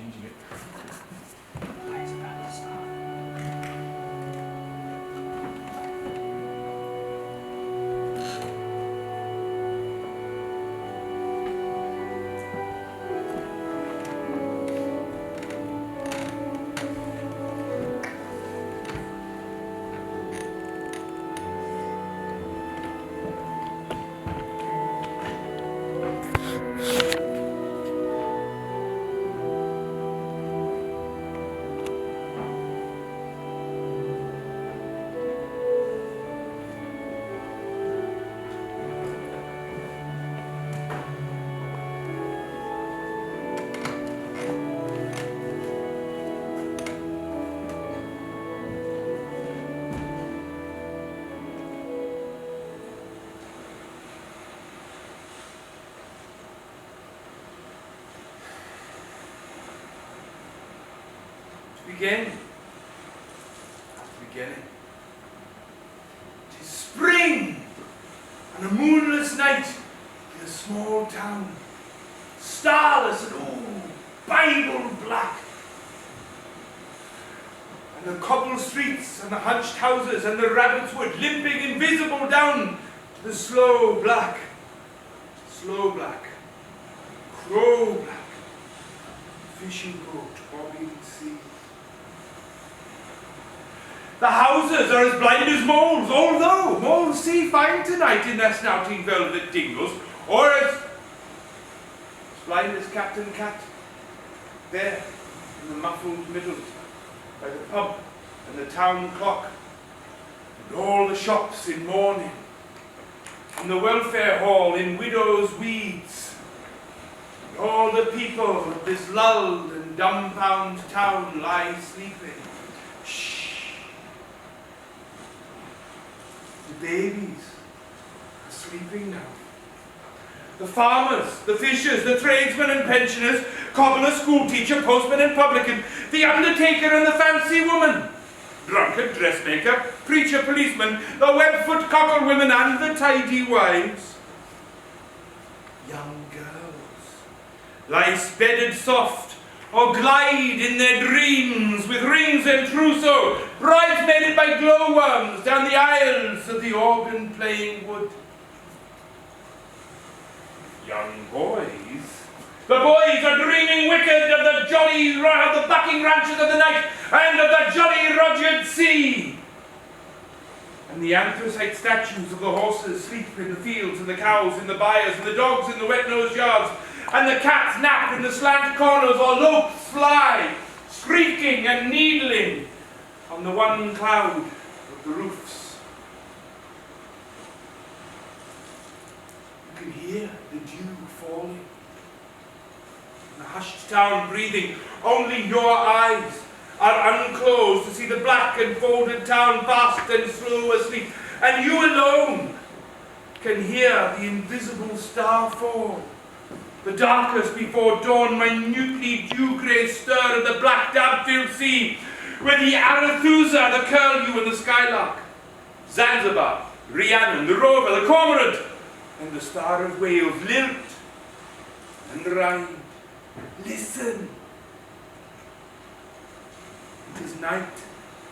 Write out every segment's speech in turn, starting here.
changing it. Begin. Beginning. It is spring on a moonless night in a small town, starless and Bible black. And the cobbled streets and the hunched houses and the rabbit's wood limping invisible down to the slow black, crow black, fishing boat bobbing sea. The houses are as blind as moles, although moles see fine tonight in their snouting velvet dingles, or as blind as Captain Cat, there in the muffled middle, by the pub and the town clock, and all the shops in mourning, and the welfare hall in widow's weeds, and all the people of this lulled and dumbfound town lie sleeping. Shh. The babies are sleeping now. The farmers, the fishers, the tradesmen and pensioners, cobbler, schoolteacher, postman and publican, the undertaker and the fancy woman, drunkard, dressmaker, preacher, policeman, the webfoot cockle women and the tidy wives. Young girls lie bedded soft, or glide in their dreams with rings and trousseau, bridesmaided by glowworms down the aisles of the organ-playing wood. Young boys, the boys are dreaming wicked of the bucking ranches of the night and of the jolly Rogered sea. And the anthracite statues of the horses sleep in the fields and the cows in the byres and the dogs in the wet-nosed yards, and the cats nap in the slant corners or lopes fly, shrieking and needling on the one cloud of the roofs. You can hear the dew falling. In the hushed town breathing, only your eyes are unclosed to see the black and folded town fast and slow asleep, and you alone can hear the invisible star fall. The darkest before dawn, minutely dew-grey stir of the black damp-filled sea, with the Arethusa, the curlew and the skylark, Zanzibar, Rhiannon, the rover, the cormorant, and the star of Wales lilt and rhyme. Listen. It is night,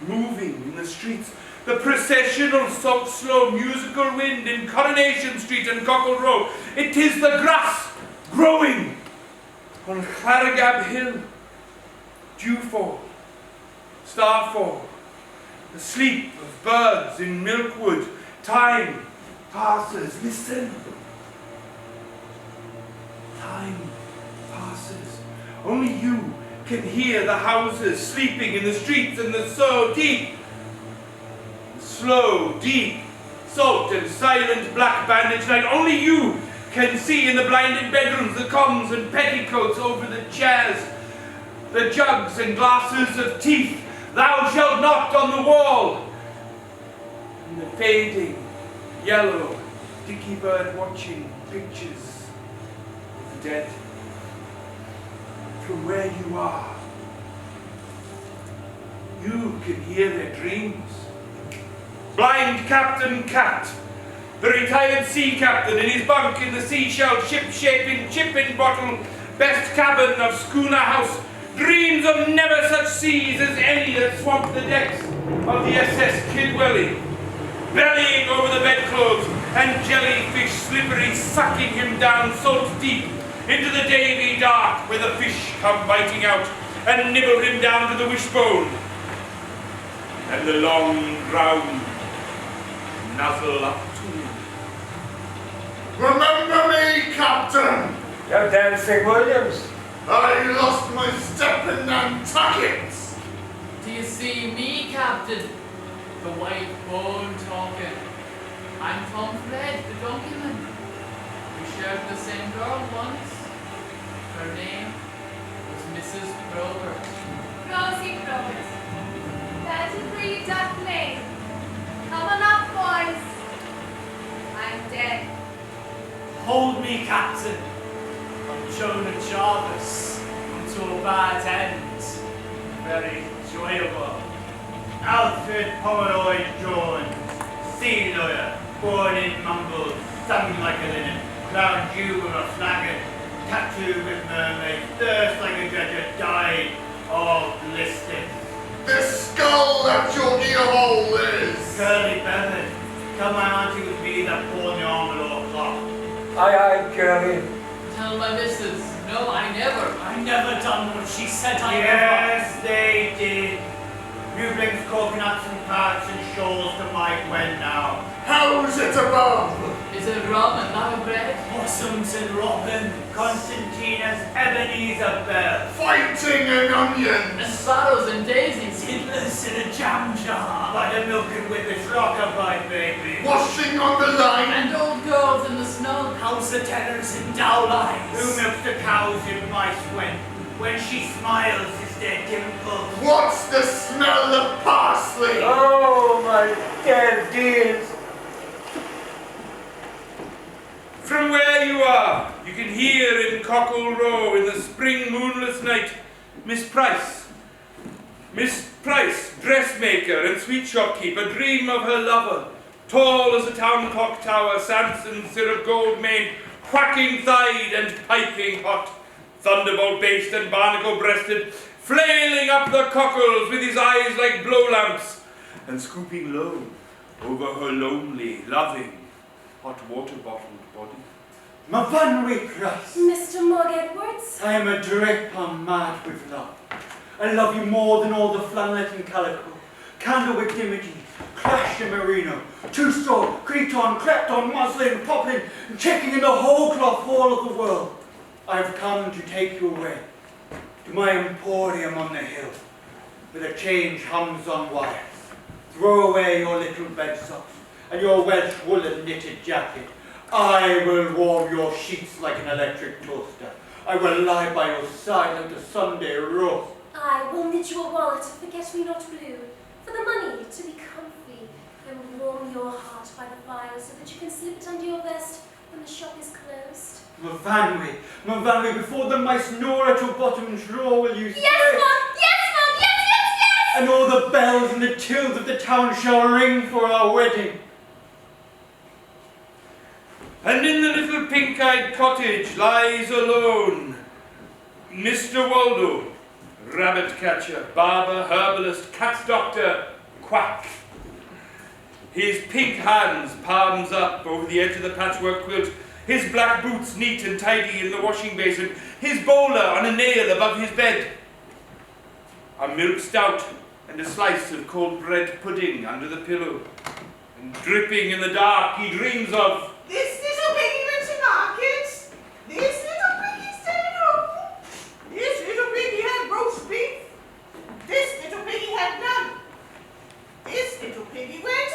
moving in the streets, the processional, slow, musical wind in Coronation Street and Cockle Row. It is the grass growing on Clarigab Hill. Dewfall, starfall, the sleep of birds in Milkwood. Time passes. Listen. Time passes. Only you can hear the houses sleeping in the streets, and the so deep, slow, deep, salt and silent black bandaged night. Only you can see in the blinded bedrooms the combs and petticoats over the chairs, the jugs and glasses of teeth, thou shalt not on the wall, and the fading, yellow, dicky bird watching pictures of the dead. From where you are, you can hear their dreams. Blind Captain Cat, the retired sea captain in his bunk in the seashell ship-shaping chipping bottle best cabin of Schooner House, dreams of never such seas as any that swamped the decks of the SS Kidwelly, bellying over the bedclothes and jellyfish slippery sucking him down salt deep into the Davy dark where the fish come biting out and nibble him down to the wishbone, and the long ground nuzzle up to him. Remember me, Captain! You're Dancing Williams. I lost my step in Nantucket! Do you see me, Captain? The white bone talking. I'm Tom Fred, the donkeyman. We shared the same girl once. Her name was Mrs. Probert. Rosie Probert. 33 Duck Lane. Come on up, boys. I'm dead. Hold me, Captain. I'm Jonah Jarvis. Come to a bad end. Very enjoyable. Alfred Pomeroy Jones, sea lawyer, born in Mumble, stung like a linen, crowned Jew with a flagon, tattooed with mermaids, thirst like a dredger, died all blistered. This skull that your ear hole is! Curly Bevan, tell my auntie with me that pawn the armour clock. Aye, Curly. Tell my missus, no, I never done what she said I Yes, they did. You brings coconuts and tarts and shawls to my Gwen now. How's it above? Is it rum and not bread? Possums and robin. Constantina's Ebenezer Bell. Fighting and And onions! sparrows and daisies? Tiddlers in a jam jar. By the milk and whippers, rockabye, baby. Washing on the line! And old girls in the snow? How's the tenors in Dowlines? Who milks the cows in my Gwen? When she smiles, is there dimples? What's the smell of parsley? Oh, my dear dears. From where you are, you can hear in Cockle Row in the spring moonless night, Miss Price, dressmaker and sweet shopkeeper, dream of her lover, tall as a town clock tower, Samson, syrup gold maned, quacking thighed and piping hot, thunderbolt-based and barnacle-breasted, flailing up the cockles with his eyes like blow lamps, and scooping low over her lonely, loving, hot water-bottled body. My Vanry Price, Mr. Mog Edwards. I am a drip, I'm mad with love. I love you more than all the flannelette and calico, candlewick dimity, clash and merino, two-straw, creton, creton, muslin, poplin, and checking in the whole cloth hall of the world. I have come to take you away, to my emporium on the hill, where the change hums on wires. Throw away your little bed socks and your Welsh woolen knitted jacket. I will warm your sheets like an electric toaster. I will lie by your side like a Sunday roast. I will knit you a wallet of forget-me-not blue, for the money to be comfy, and warm your heart by the fire so that you can slip it under your vest when the shop is closed. My Vanry, before the mice gnaw at your bottom drawer will you Yes, say, Mom! Yes, Mom! Yes, yes, yes! and all the bells and the tills of the town shall ring for our wedding. And in the little pink-eyed cottage lies alone Mr. Waldo, rabbit catcher, barber, herbalist, cat doctor, quack. His pink hands palms up over the edge of the patchwork quilt, his black boots neat and tidy in the washing basin, his bowler on a nail above his bed, a milk stout and a slice of cold bread pudding under the pillow, and dripping in the dark he dreams of This little piggy went to market. This little piggy stayed home. This little piggy had roast beef. This little piggy had none. This little piggy went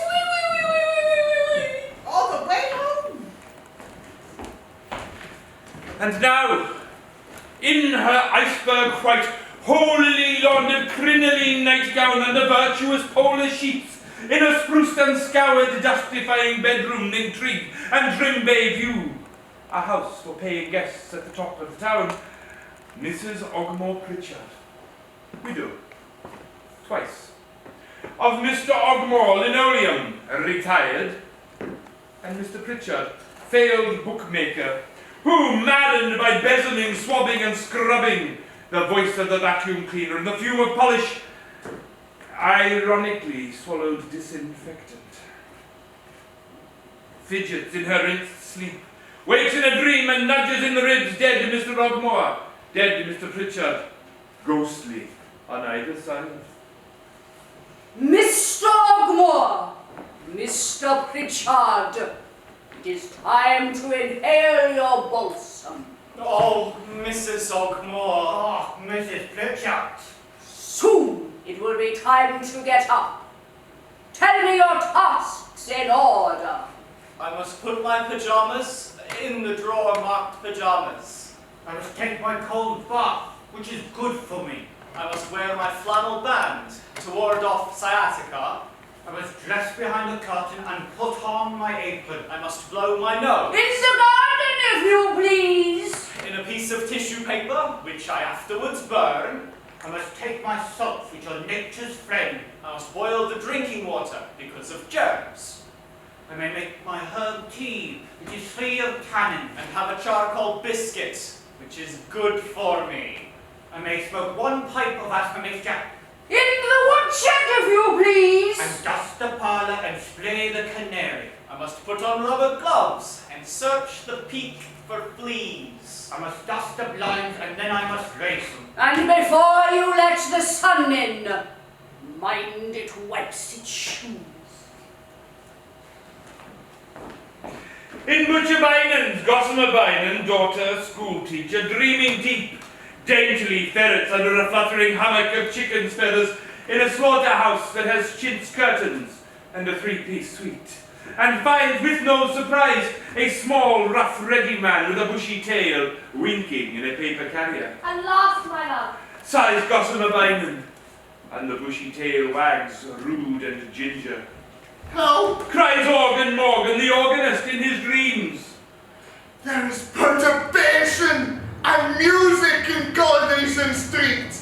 all the way home. And now, in her iceberg white, holily laundered crinoline nightgown under virtuous polar sheets, in a spruced and scoured, dust-defying bedroom intrigue and trim bay view, a house for paying guests at the top of the town, Mrs. Ogmore Pritchard, widow, twice, of Mr. Ogmore Linoleum, retired, and Mr. Pritchard, failed bookmaker, who, maddened by bezoning, swabbing and scrubbing, the voice of the vacuum cleaner, and the fume of polish ironically swallowed disinfectant. Fidgets in her rinsed sleep, wakes in a dream and nudges in the ribs, dead Mr. Ogmore, dead Mr. Pritchard, ghostly on either side. Mr. Ogmore, Mr. Pritchard, it is time to inhale your balsam. Oh, Mrs. Ogmore. Oh, Mrs. Pritchard. Soon it will be time to get up. Tell me your tasks in order. I must put my pajamas in the drawer marked pajamas. I must take my cold bath, which is good for me. I must wear my flannel band to ward off sciatica. I must dress behind the curtain and put on my apron. I must blow my nose. In the garden, if you please. In a piece of tissue paper, which I afterwards burn. I must take my salts, which are nature's friend. I must boil the drinking water because of germs. I may make my herb tea, which is free of tannin. And have a charcoal biscuit, which is good for me. I may smoke one pipe of asthma mixture, In the woodshed, if you please. and dust the parlour and spray the canary. I must put on rubber gloves and search the peak for fleas. I must dust the blinds and then I must race them. And before you let the sun in, mind it wipes its shoes. In Butcher Bynan's, Gossamer Bynan, daughter, school teacher, dreaming deep, daintily ferrets under a fluttering hammock of chicken's feathers in a slaughterhouse that has chintz curtains and a three-piece suite, and finds with no surprise a small, rough, ready man with a bushy tail winking in a paper carrier. And last, my love. Sighs Gossamer Bynan, and the bushy tail wags rude and ginger. Help! Cries Organ Morgan, the organist, in his dreams. There is perturbation and music in Coronation Street.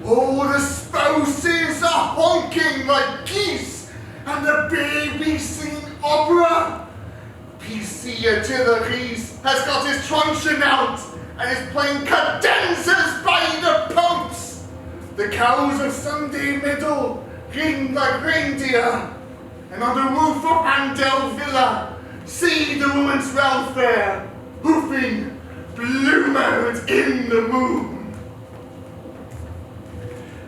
All the spouses are honking like geese, and the baby singing opera. PC Artilleries has got his truncheon out and is playing cadenzas by the pumps. The cows of Sunday Middle ring like reindeer. And on the roof of Handel Villa, see the women's welfare, hoofing bloomered in the moon.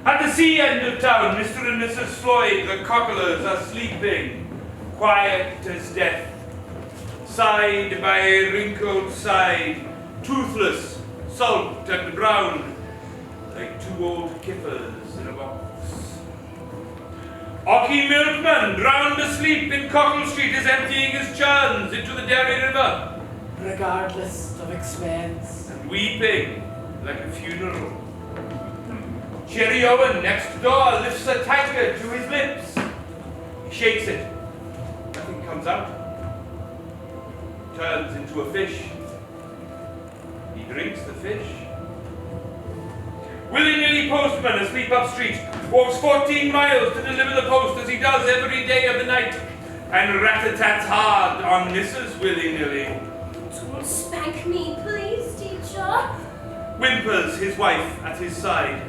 At the sea end of town, Mr. and Mrs. Floyd, the cocklers, are sleeping, quiet as death, side by wrinkled side, toothless, salt and brown, like two old kippers in a box. Ocky Milkman, drowned asleep in Cockle Street, is emptying his churns into the Derry River, Regardless of expense. and weeping like a funeral. Jerry Owen, next door, lifts a tankard to his lips. He shakes it. Nothing comes out. Turns into a fish. He drinks the fish. Willy-nilly postman asleep up street walks 14 miles to deliver the post as he does every day of the night, and rat-a-tats hard on Mrs. Willy-nilly. Don't spank me, please, teacher. Whimpers his wife at his side.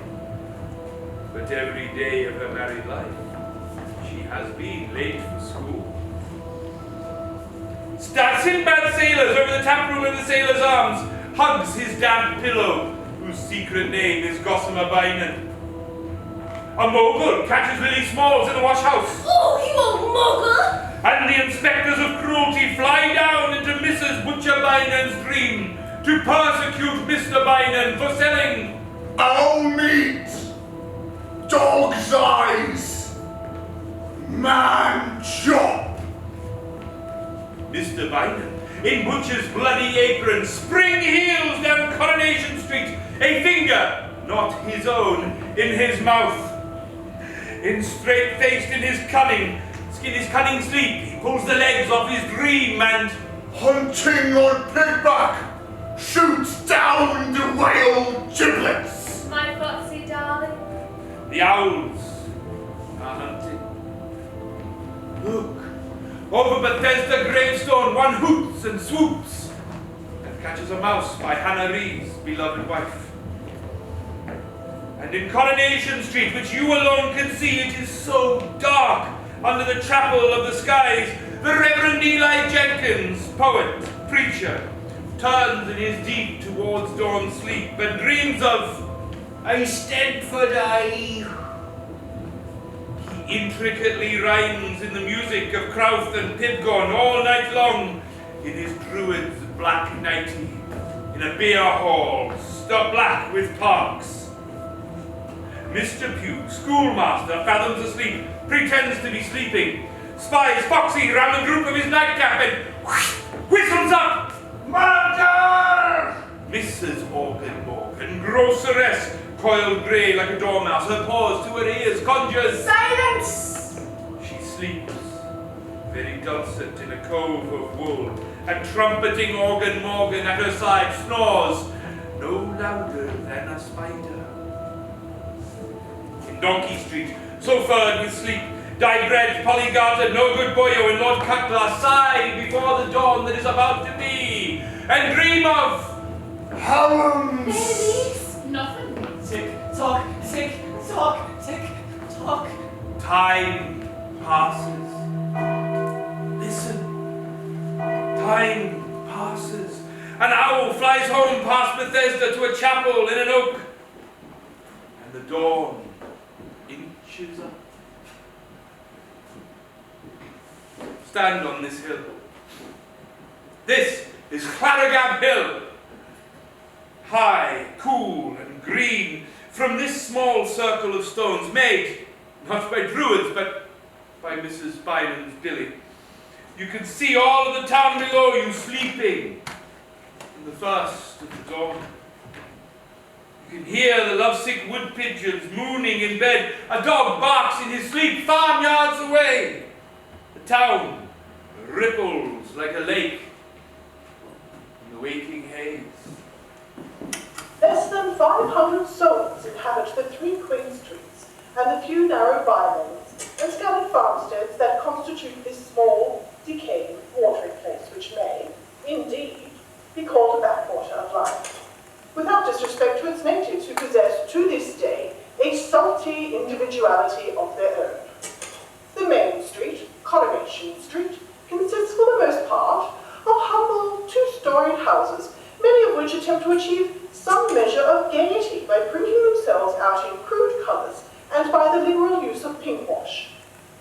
But every day of her married life, she has been late for school. Sinbad sailors over the tap room of the Sailor's Arms, hugs his damp pillow, whose secret name is Gossamer Bynan. A mogul catches Lily Smalls in the wash house, Oh, you old mogul! and the inspectors of cruelty fly down into Mrs. Butcher Bynan's dream to persecute Mr. Bynan for selling Owl meat, dog's eyes, man chop. Mr. Bynan, in Butcher's bloody apron, spring heels down Coronation Street, a finger, not his own, in his mouth. In straight-faced in his cunning sleep, he pulls the legs off his dream and, Hunting on pigback, shoots down the whale giblets. My foxy darling. the owls are hunting. Look, over Bethesda gravestone, one hoots and swoops and catches a mouse by Hannah Ree's beloved wife. And in Coronation Street, which you alone can see, it is so dark under the chapel of the skies, the Reverend Eli Jenkins, poet, preacher, turns in his deep towards dawn sleep and dreams of Eisteddfod I. He intricately rhymes in the music of Crowth and Pibgon all night long in his druid's black nightie in a beer hall, black with parks. Mr. Pugh, schoolmaster, fathoms asleep, pretends to be sleeping, spies Foxy round the group of his nightcap and whistles up, "Murder!" Mrs. Morgan, groceress, coiled grey like a dormouse, her paws to her ears conjures silence. She sleeps, very dulcet in a cove of wool, and trumpeting organ Morgan at her side snores, no louder than a spider. In Donkey Street, so furred with sleep, digred, polygartered, no good boyo and Lord Cutler sigh before the dawn that is about to be, and dream of Hounds! Babies? Nothing. Tick, tock, tick, tock, tick, tock. time passes. Listen, time passes. An owl flies home past Bethesda to a chapel in an oak, and the dawn inches up. Stand on this hill. This is Clarigab Hill. High, cool, and green, from this small circle of stones made, not by druids, but by Mrs. Bynum's Billy. You can see all of the town below you sleeping in the first of the dawn. You can hear the lovesick wood pigeons mooning in bed. A dog barks in his sleep farmyards away. The town ripples like a lake in the waking haze. Less than 500 souls inhabit the 3 Queen Streets and the few narrow bylanes and scattered farmsteads that constitute this small, decaying watering place, which may, indeed, be called a backwater of life, without disrespect to its natives, who possess, to this day, a salty individuality of their own. The main street, Coronation Street, consists for the most part of humble 2-storied houses, many of which attempt to achieve some measure of gaiety by printing themselves out in crude colours and by the liberal use of pinkwash,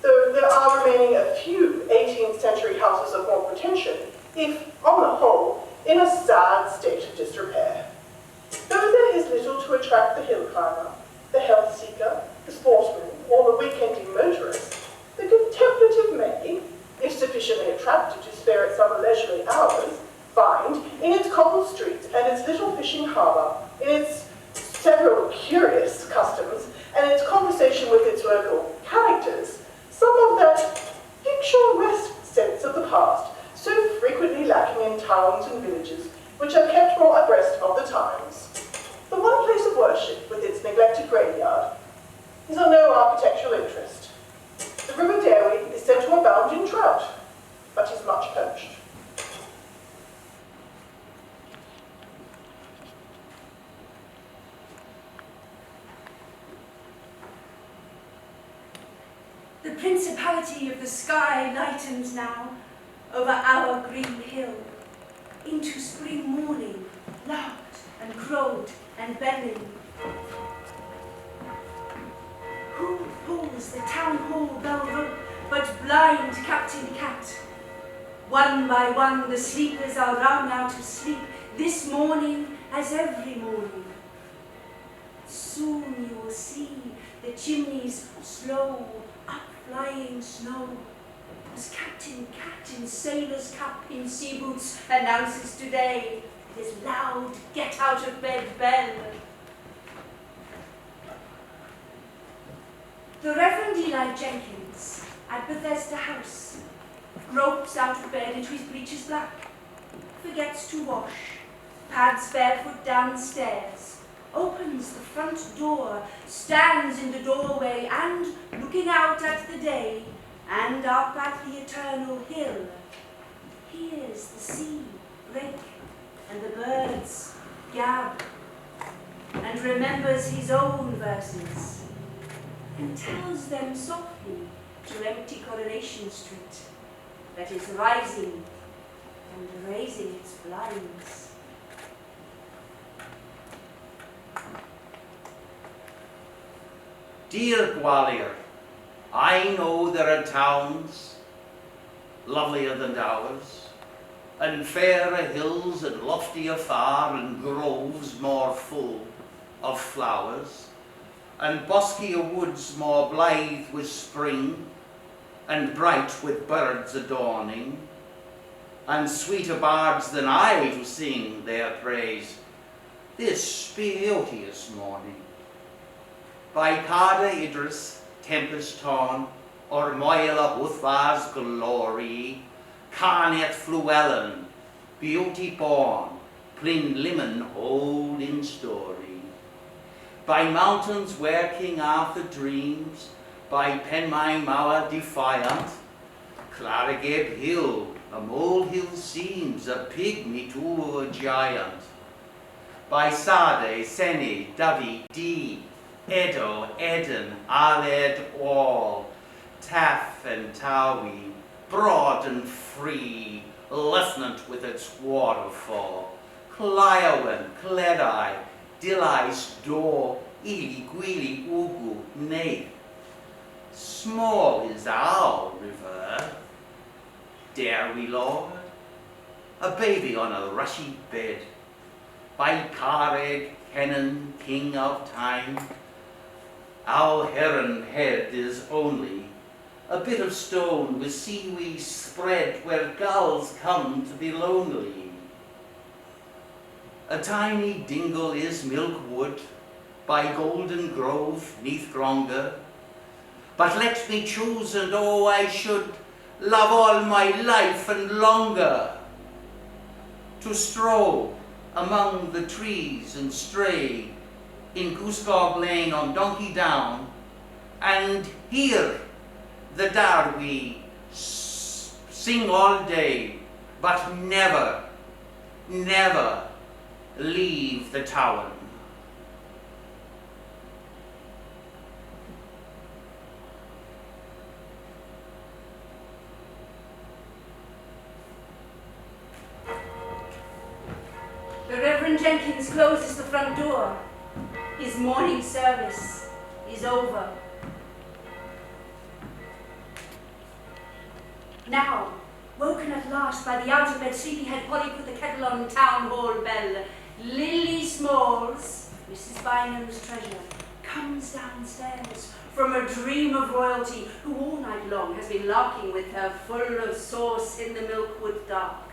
though there are remaining a few 18th century houses of more pretension, if, on the whole, in a sad state of disrepair. Though there is little to attract the hill climber, the health seeker, the sportsman, or the weekending motorist, the contemplative may, if sufficiently attracted to spare it some leisurely hours, find in its cobbled streets and its little fishing harbour, in its several curious customs, and its conversation with its local characters, some of that picturesque sense of the past, so frequently lacking in towns and villages, which are kept more abreast of the times. The one place of worship, with its neglected graveyard, is of no architectural interest. The River Derry is said to abound in trout, but is much poached. The principality of the sky lightens now over our green hill. Into spring morning, larked and crowed and belling. Who pulls the town hall bell rope but blind Captain Cat? One by one the sleepers are rung out of sleep, this morning as every morning. Soon you will see the chimneys slow, up-flying snow, as Captain Cat in sailor's cap in sea boots announces today his loud get-out-of-bed bell. The Reverend Eli Jenkins at Bethesda House gropes out of bed into his breeches black, forgets to wash, pads barefoot downstairs, opens the front door, stands in the doorway and, looking out at the day and up at the eternal hill, hears the sea break and the birds gab. and remembers his own verses and tells them softly to empty Coronation Street that is rising and raising its blinds. Dear Gwalior, I know there are towns lovelier than ours, and fairer hills and loftier far, and groves more full of flowers, and boskier woods more blithe with spring, and bright with birds adorning, and sweeter bards than I to sing their praise this beauteous morning. By Carda Idris, tempest torn, or Moila Uthvar's glory, Carnet Fluellen, beauty born, Plin Limon old in story. By mountains where King Arthur dreams, by Penmai Mawar defiant, Clarageb Hill, a molehill seems a pygmy to a giant. By Sade, Seni, Davi, Dee, Edo, Eden, Aled, all, Taff and Tawi, broad and free, lieutenant with its waterfall, Cliowen, Cledai, Dillai's door, Ely, Gwili, Ugu, nay. Small is our river, dare we, Lord? A baby on a rushy bed, by Careg, Kennan, king of time, our heron head is only a bit of stone with seaweed spread where gulls come to be lonely. A tiny dingle is Milkwood by Golden Grove neath Gronga, but let me choose, and oh, I should love all my life and longer to stroll among the trees and stray in Goosegog Lane on Donkey Down and hear the Darby sing all day, but never, never leave the town. The Reverend Jenkins closes the front door. His morning service is over. Now, woken at last by the out-of-bed sleepyhead Polly put the kettle on town hall bell, Lily Smalls, Mrs. Bynum's treasure, comes downstairs from a dream of royalty, who all night long has been larking with her full of sauce in the Milkwood dark.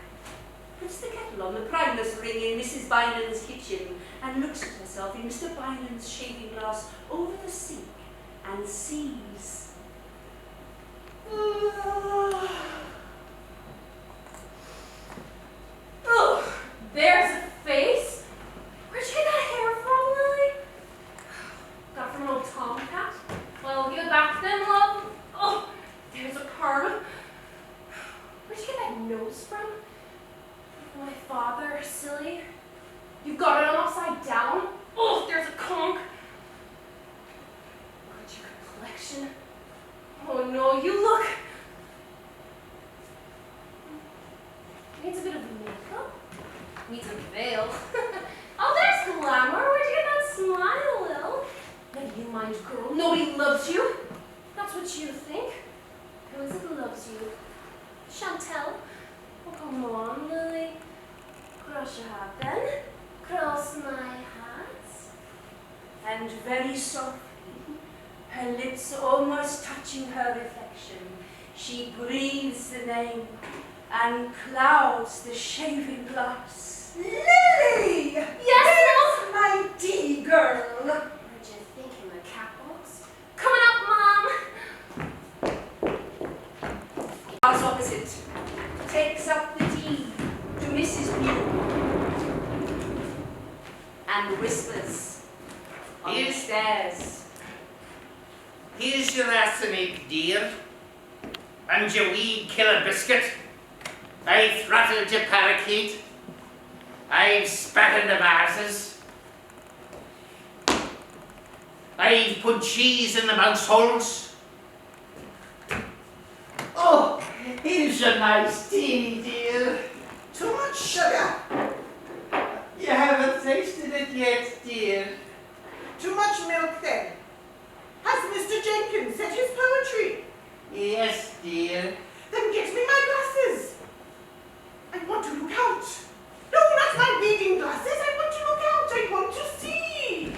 Puts the kettle on the primus ring in Mrs. Bynum's kitchen and looks at herself in Mr. Bynum's shaving glass over the sink and sees. Oh, there's a face. Where'd you get that hair from, Lily? Got it from old Tomcat. Well, give it back to them, love. Oh, there's a karma. Where'd you get that nose from? My father, silly. You've got it on upside down. Oh, there's a conch. Look at your complexion. Oh no, you look. Needs a bit of makeup. Needs a veil. Oh, there's glamour. Where'd you get that smile, Lil? Never you mind, girl. Nobody loves you. That's what you think. Who is it who loves you? Chantel. Oh, come on, Lily. Cross your heart then. Cross my heart. And very softly, her lips almost touching her reflection, she breathes the name and clouds the shaving glass. Lily! Yes, Lil? My dear girl. Where'd you think in the cat box? Coming up, Mom! House opposite takes up the tea to Mrs. Mew and whispers on the stairs. Here's your arsenic, dear, and your wee killer biscuit. I throttled your parakeet. I've spat in the vases. I've put cheese in the mouse holes. Oh, here's a nice tea, dear. Too much sugar. You haven't tasted it yet, dear. Too much milk then. Has Mr. Jenkins said his poetry? Yes, dear. Then get me my glasses. I want to look out. No, not my reading glasses. I want to look out. I want to see.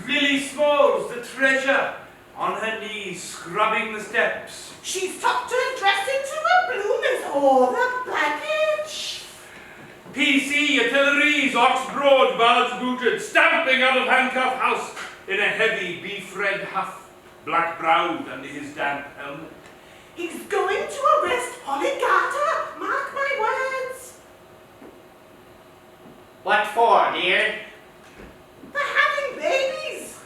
Lily Smalls, the treasure, on her knees, scrubbing the steps. She's tucked her dress into a bloom as all the baggage. PC, artilleries, ox broad, barge booted, stamping out of handcuff house in a heavy beef red huff, black-browed under his damp helmet. He's going to arrest Polygata. Mark my words. What for, dear? For having babies.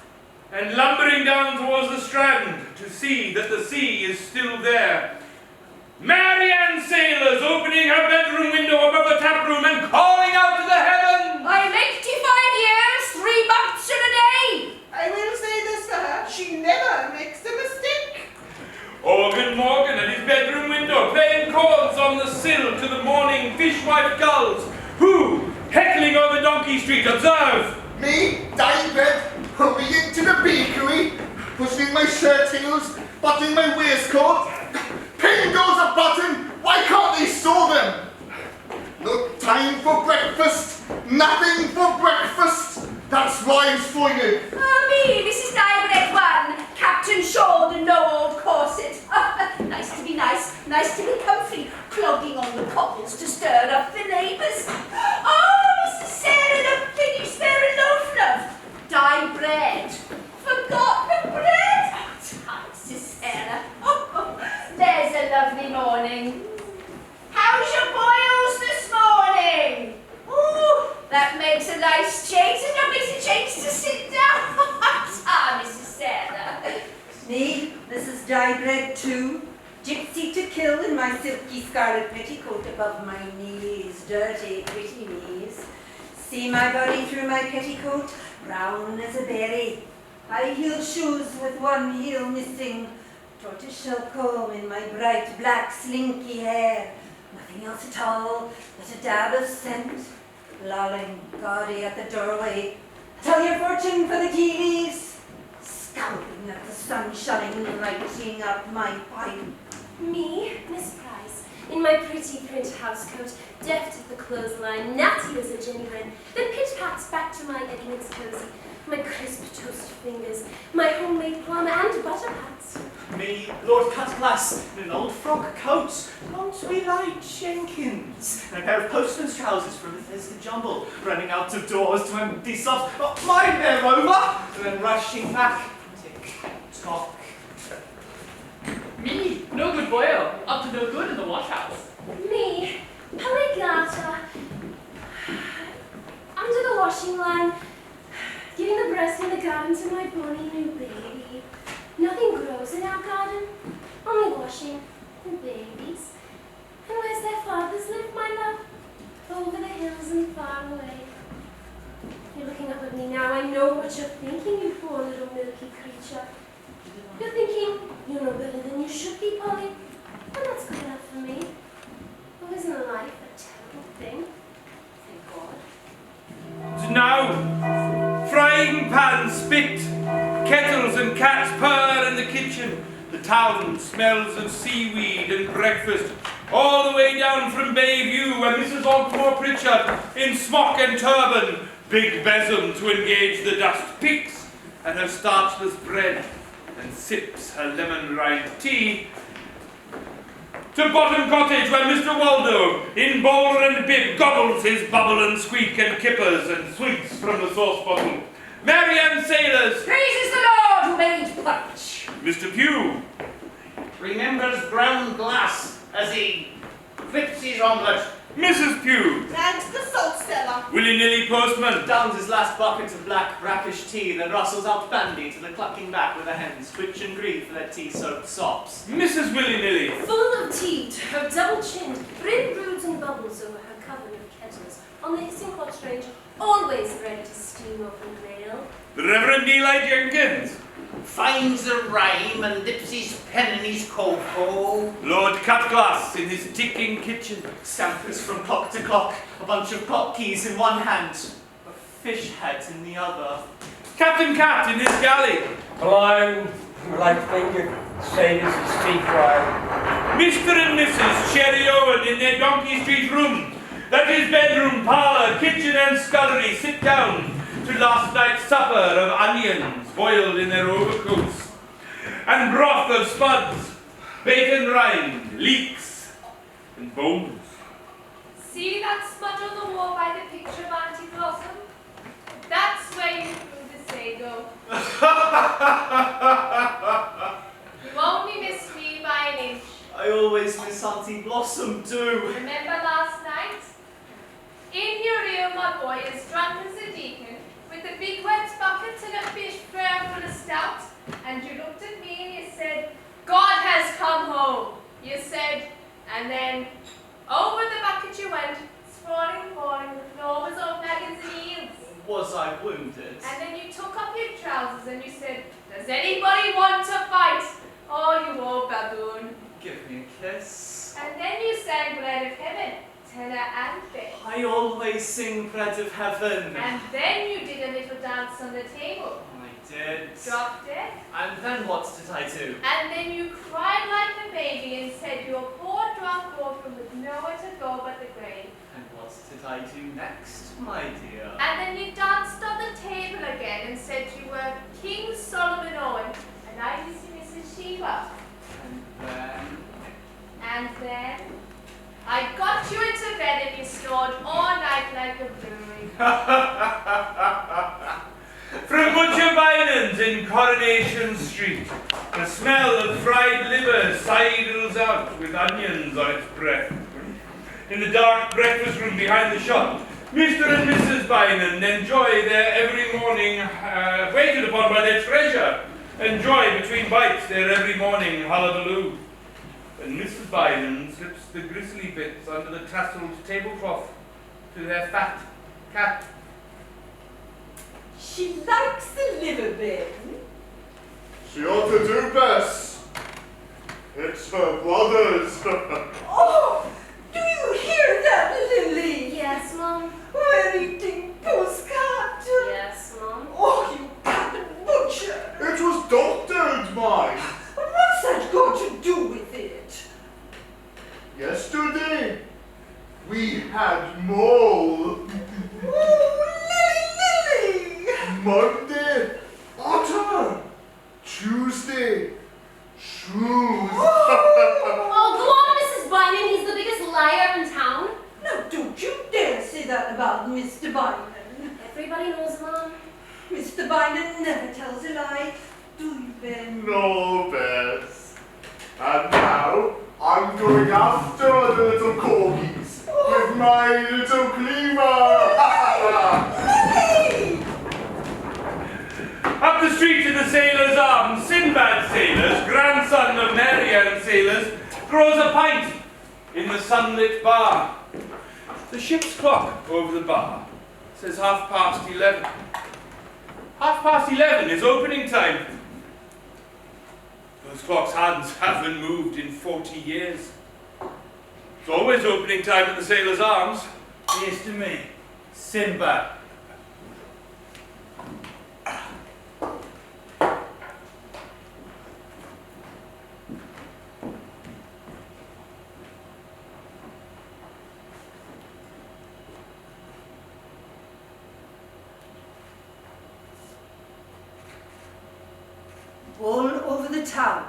And lumbering down towards the strand to see that the sea is still there. Marianne Sailors opening her bedroom window above the tap room and calling out to the heavens. I'm 85 years, 3 months and a day. I will say this for her. She never makes a mistake. Organ Morgan at his bedroom window playing chords on the sill to the morning fishwife gulls who, heckling over Donkey Street, observe. Me, daybed, hurrying to the bakery, pushing my shirt heels, buttoning my waistcoat. Pin goes a button, why can't they sew them? No time for breakfast, nothing for breakfast. That's rhymes for you. Me, Mrs. Diamond 1, Captain Shaw, the no old corset. Nice to be nice, nice to be comfy, clogging on the cobbles to stir up the neighbours. Oh, Mrs. Sarah, the piggy spare a loaf, love. Dye bread. Forgot the bread. Oh, Mrs. Sarah. There's a lovely morning. How's your boils this morning? Ooh, that makes a nice change, and that makes a change to sit down. Mrs. Sarah. Me, Mrs. Diebread 2, gypsy to kill in my silky scarlet petticoat above my knees, dirty, pretty knees. See my body through my petticoat, brown as a berry. High-heel shoes with one heel missing, tortoiseshell comb in my bright black slinky hair. Nothing else at all but a dab of scent, lolling gaudy at the doorway. Tell your fortune for the tea leaves, scowling at the sunshine, lighting up my pipe. Me, Miss Price, in my pretty print housecoat, deft at the clothesline, natty as a gingerbread, then pitch-pats back to my Eggman's cozy, my crisp toast fingers, my homemade plum and butter pats. Me, Lord Cutglass, in an old frock coat, long to be like Jenkins, and a pair of postman's trousers from Bethesda Jumble, running out of doors to empty softs, mind them over, and then rushing back, tick-tock. Me, no good boil, up to no good in the washhouse. Me, Polygata, under the washing line, giving the breast in the garden to my bonny new baby. Nothing grows in our garden, only washing and babies. And where's their fathers live, my love? Over the hills and far away. You're looking up at me now, I know what you're thinking, you poor little milky creature. You're thinking, you're no better than you should be, Polly. And that's good enough for me. Oh, isn't life a terrible thing? Thank God. Now, frying pans spit, kettles and cats purr in the kitchen. The town smells of seaweed and breakfast. All the way down from Bayview, where Mrs. Ogmore Pritchard, in smock and turban, big besom to engage the dust, picks at her starchless bread and sips her lemon rind tea. To Bottom Cottage, where Mr. Waldo, in bowler and bib, gobbles his bubble and squeak and kippers and sweets from the sauce bottle. Marianne Sailors, Praises the Lord who made punch. Mr. Pugh, Remembers brown glass as he clips his omelette. Mrs. Pugh, And the salt cellar. willy-nilly postman, Downs his last bucket of black brackish tea, then rustles out bandy to the clucking back where the hens twitch and grieve for their tea-soaked sops. Mrs. Willy-nilly, Full of teat, her double-chinned, brim broods and bubbles over her coven of kettles, on the hissing hot range, always ready to steam open the mail. The Reverend Eli Jenkins. Finds a rhyme and dips his pen in his cocoa. Lord Cutglass in his ticking kitchen. Scampers from clock to clock, a bunch of pot keys in one hand, a fish head in the other. Captain Cat in his galley. Blind, light-fingered, sailors at street while. Mr. and Mrs. Cherry Owen in their Donkey Street room. That is bedroom, parlour, kitchen and scullery. Sit down to last night's supper of onions boiled in their overcoats, and broth of spuds, bacon rind, leeks, and bones. See that smudge on the wall by the picture of Auntie Blossom? That's where you threw the sago. You only missed me by an inch. I always miss Auntie Blossom too. Remember last night? In your ear, my boy, as drunk as a deacon, with a big wet bucket and a fish prayer full of stout, and you looked at me and you said, God has come home, you said, and then over the bucket you went, sprawling, the floor was all maggots and eels. Was I wounded? And then you took up your trousers and you said, does anybody want to fight? Oh, you old baboon. Give me a kiss. And then you sang Bread of Heaven, tenor and bass. I always sing Bread of Heaven. And then you did a little dance on the table. I did. Dropped it. And then what did I do? And then you cried like a baby and said your poor drunk orphan would nowhere to go but the grave. And what did I do next, my dear? And then you danced on the table again and said you were King Solomon Owen and I was Mrs. Sheba. And then I got you into bed and you snored all night like a brewery. From Butcher Bynum's in Coronation Street, the smell of fried liver sidles out with onions on its breath. In the dark breakfast room behind the shop, Mr. and Mrs. Bynum enjoy their every morning, waited upon by their treasure, enjoy between bites their every morning hullabaloo. And Mrs. Bynum slips the gristly bits under the tasseled tablecloth to their fat cat. She likes the liver, Ben. She ought to do best. It's her brother's. Oh, do you hear that, Lily? Yes, Mom. We're eating postcard. Yes, Mom. Oh, you cabin butcher. It was doctored, mine. What's that got to do with it? Yesterday, we had mole. Oh, Lily! Monday, otter. Tuesday, shrews. Oh, go on, Mrs. Bynum. He's the biggest liar in town. Now, don't you dare say that about Mr. Bynum. Everybody knows, Mom. Mr. Bynum never tells a lie, do you, Ben? No, Bess. And now, I'm going after the little corgis with my little cleaver. Lily! Up the street to the Sailor's Arms, Sinbad Sailors, grandson of Mary Ann Sailors, throws a pint in the sunlit bar. The ship's clock over the bar says 11:30. 11:30 is opening time. Those clock's hands haven't moved in 40 years. It's always opening time at the Sailor's Arms. Here's to me, Sinbad. All over the town,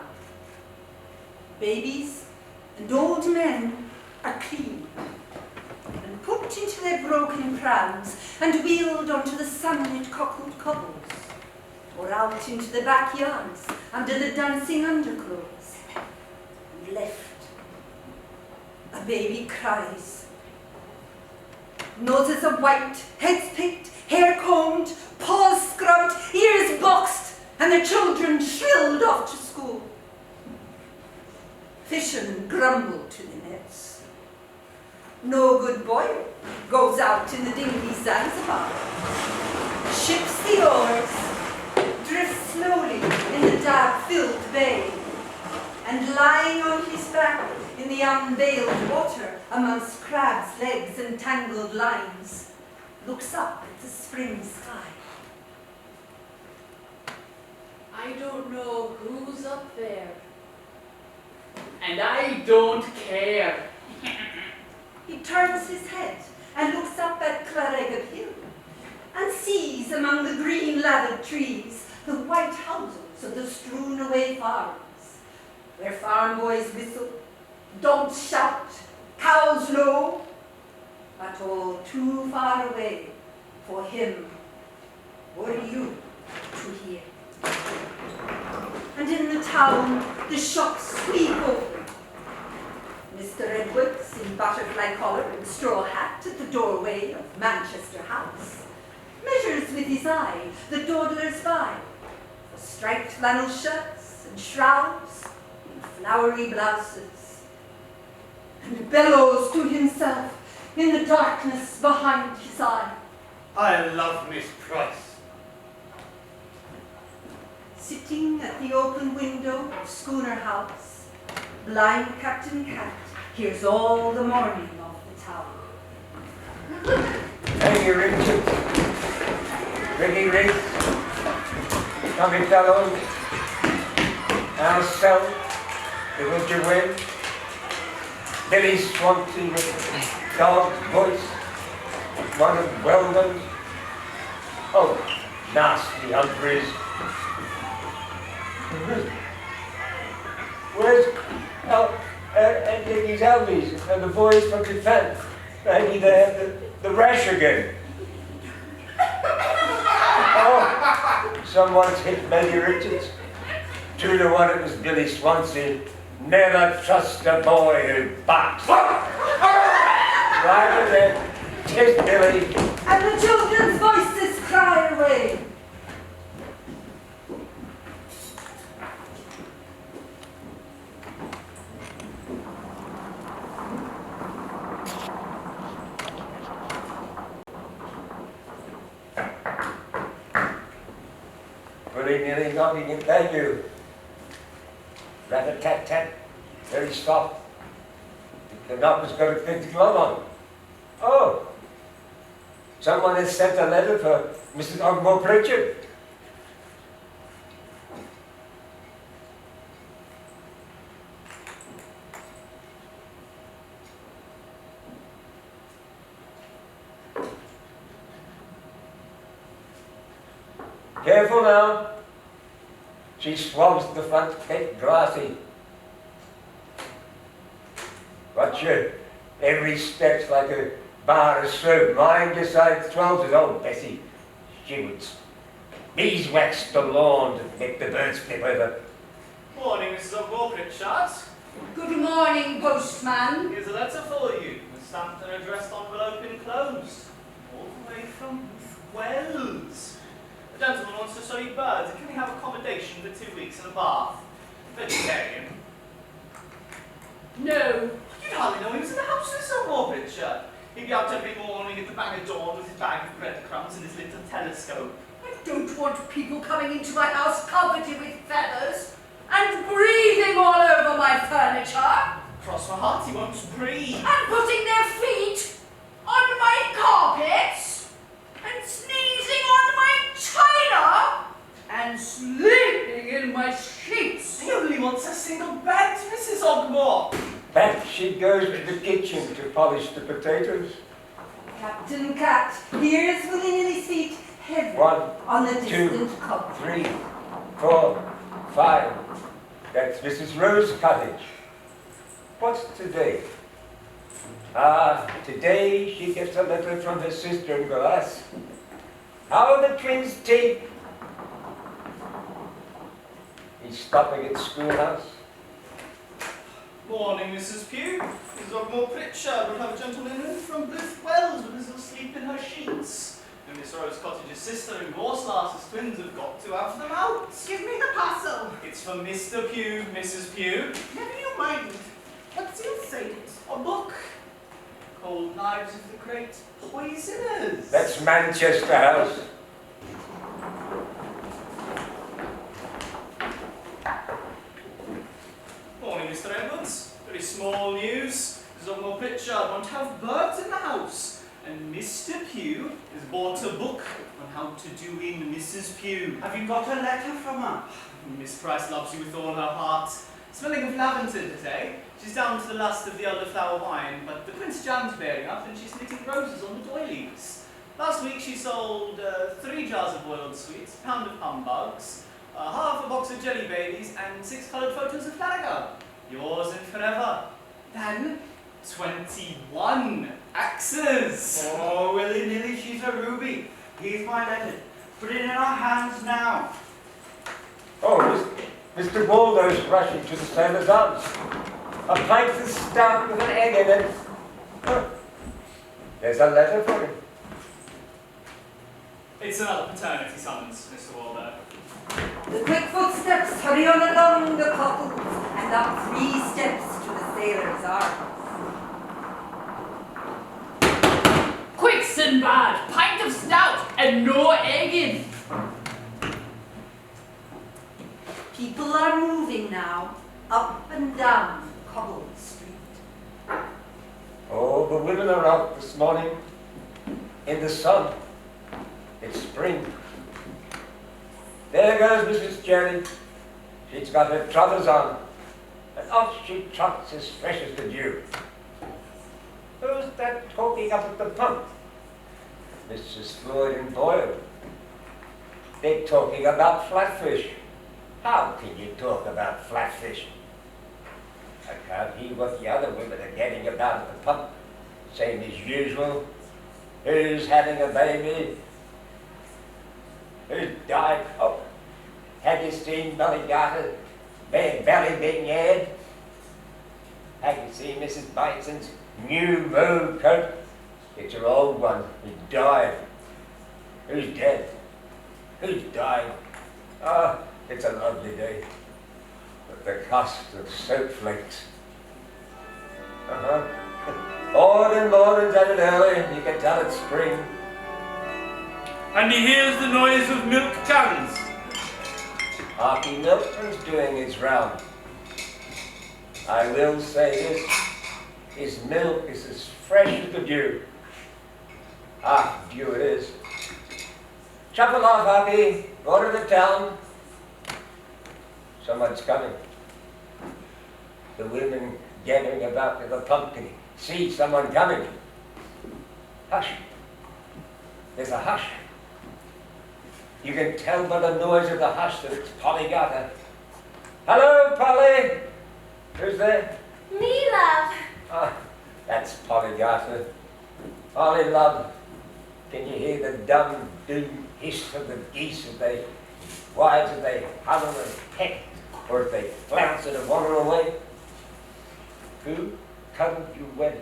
babies and old men are cleaned and put into their broken prams and wheeled onto the sunlit cockled cobbles or out into the backyards under the dancing underclothes and left. A baby cries. Noses are white, heads picked, hair combed, paws scrubbed, ears boxed, and the children shrilled off to school. Fishermen grumble to the nets. No good boy goes out in the dinghy Zanzibar, ships the oars, slowly in the dark-filled bay, and lying on his back in the unveiled water amongst crabs' legs and tangled lines, looks up at the spring sky. I don't know who's up there. And I don't care. He turns his head and looks up at Claregab Hill and sees among the green lathered trees the white houses of the strewn away farms, where farm boys whistle, don't shout, cows low, but all too far away for him or you to hear. And in the town, the shops sweep open. Mr. Edwards, in butterfly collar and straw hat at the doorway of Manchester House, measures with his eye the dawdlers by for striped flannel shirts and shrouds and flowery blouses, and bellows to himself in the darkness behind his eye. I love Miss Price. Sitting at the open window of Schooner House, blind Captain Cat hears all the morning of the town. Hey, Richard. Ready, Rick? Tommy fellows. Ourselves, the winter wind. Billy Swansea with dog's voice. One of Weldon's. Oh, nasty Humphreys. Where's Dicky's Elvies and the boys from defense? Maybe they have the rash again. Oh, someone's hit Betty Richards. 2 to 1 it was Billy Swansea. Never trust a boy who barks. Right there, 'tis Billy. And the children's voices cry away. Nearly knocking it down you. Rat-a-tat-tat, very soft. The knock has got a big glove on. Oh, someone has sent a letter for Mrs. Ogmore Pritchard. Careful now. She swabs the front gate grassy. Watch her. Every step's like a bar of soap. Mine besides 12 is old Bessie. She would beeswax the lawn to make the birds flip over. Morning, Mrs. Ogmore Pritchard. Good morning, postman. Here's a letter for you, with stamped and addressed envelope enclosed. All the way from Wells. The gentleman wants to show you birds. Can we have accommodation for 2 weeks in a bath? Vegetarian. No. You'd hardly know he was in the house, Mrs. Ogmore Pritchard. He'd be out every morning at the bang of dawn with his bag of breadcrumbs and his little telescope. I don't want people coming into my house covered with feathers and breathing all over my furniture. Cross my heart, he won't breathe. And putting their feet on my carpets and sneezing on my china and sleeping in my sheets. He only wants a single bed, Mrs. Ogmore. Back she goes to the kitchen to polish the potatoes. Captain Cat hears within his feet heavy 1, on the 2, distant cot. 3, 4, 5. That's Mrs. Rose Cottage. What's today? Ah, today she gets a letter from her sister in Glass. How are the twins' teeth? He's stopping at schoolhouse. Morning, Mrs. Pugh. Mrs. Ogmore Pritchard will have a gentleman in from Blyth Wells with his sleep in her sheets. And Miss Rose Cottage's sister and Gorslas's twins have got to have them out. Give me the parcel. It's for Mr. Pugh, Mrs. Pugh. Never you mind. What's inside it? A book called Lives of the Great Poisoners. That's Manchester House. Mr. Edwards. Very small news. Zomo Pritchard won't have birds in the house. And Mr. Pugh has bought a book on how to do in Mrs. Pugh. Have you got a letter from her? Miss Price loves you with all her heart. Smelling of lavender today. She's down to the last of the elderflower wine, but the Prince Jam's bearing up and she's knitting roses on the doilies. Last week she sold 3 jars of boiled sweets, a pound of humbugs, half a box of jelly babies, and 6 coloured photos of Flanagan. Yours and forever. Then 21 axes. Oh, willy-nilly, she's a ruby. Here's my letter. Put it in our hands now. Oh, Mr. Waldo's rushing to the sailor's arms. A pint of stout with an egg in it. Oh, there's a letter for him. It's another paternity summons, Mr. Waldo. The quick footsteps hurry on along the cobbles and up 3 steps to the sailor's arms. Quick, Sinbad! Pint of stout and no egg in! People are moving now, up and down cobbled street. Oh, the women are out this morning in the sun. It's spring. There goes Mrs. Jerry. She's got her trousers on, and off she trots as fresh as the dew. Who's that talking up at the pump? Mrs. Floyd and Boyle. They're talking about flatfish. How can you talk about flatfish? I can't hear what the other women are getting about at the pump. Same as usual. Who's having a baby? Who's died? Oh, have you seen Billy Garter? Belly being aired? Have you seen Mrs. Bison's new mauve coat? It's her old one. Who died. Who's dead? Who's died? Ah, it's a lovely day. But the cost of soap flakes. Mornings at it early, you can tell it's spring. And he hears the noise of milk cans. Harky Milton's doing his round. I will say this, his milk is as fresh as the dew. Half dew it is. Shuffle off, Harky, go to the town. Someone's coming. The women gathering about with the pumpkin see someone coming. Hush. There's a hush. You can tell by the noise of the hush that it's Polly Garter. Hello, Polly. Who's there? Me, love. Ah, that's Polly Garter. Polly, love. Can you hear the dumb, doom hiss of the geese as they, wives as they huddle and peck, or as they flounce and wander away? Who couldn't you wed?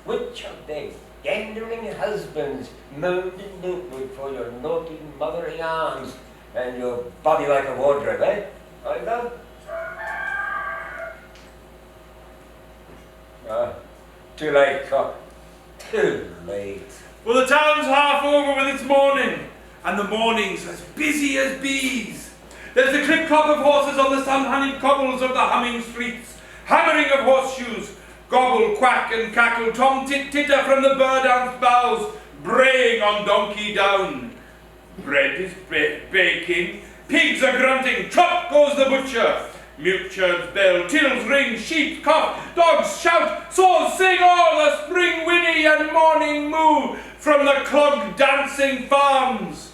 Which of them gandering husbands moaned in milkwood for your naughty mothering arms and your body like a wardrobe, eh? I love. Too late, cock. Too late. Well, the town's half over with its mourning, and the mourning's as busy as bees. There's the clip-clop of horses on the sun-honeyed cobbles of the humming streets, hammering of horseshoes, gobble, quack, and cackle, tom-tit-titter from the bird-dance boughs, braying on donkey down. Bread is baking, pigs are grunting, chop goes the butcher. Milk churns bell, tills ring, sheep cough, dogs shout, saws sing all the spring whinny and morning moo from the clogged dancing farms.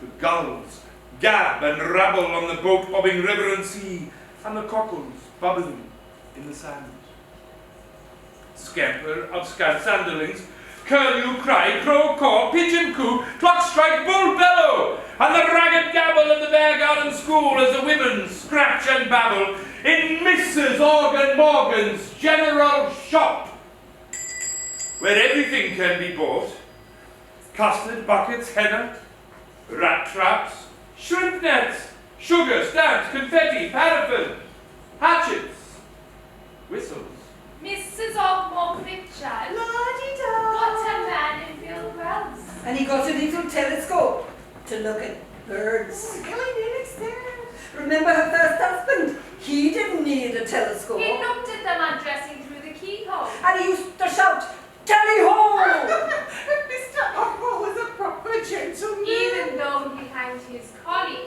The gulls gab and rabble on the boat-bobbing river and sea, and the cockles bubbling in the sand. Scamper of sanderlings, curlew cry, crow caw, pigeon coo, clock strike, bull bellow, and the ragged gabble of the Bear Garden School as the women scratch and babble in Mrs. Organ Morgan's general shop, where everything can be bought: custard, buckets, henna, rat traps, shrimp nets, sugar, stamps, confetti, paraffin, hatchets, whistles. Mrs. Ogmore Pritchard. Got a man in real gloves. And he got a little telescope to look at birds. Kelly Neal's there. Remember her first husband? He didn't near the telescope. He looked at them undressing through the keyhole. And he used to shout, "Tally-ho!" Mr. Upwell was a proper gentleman. Even though he hanged his collie.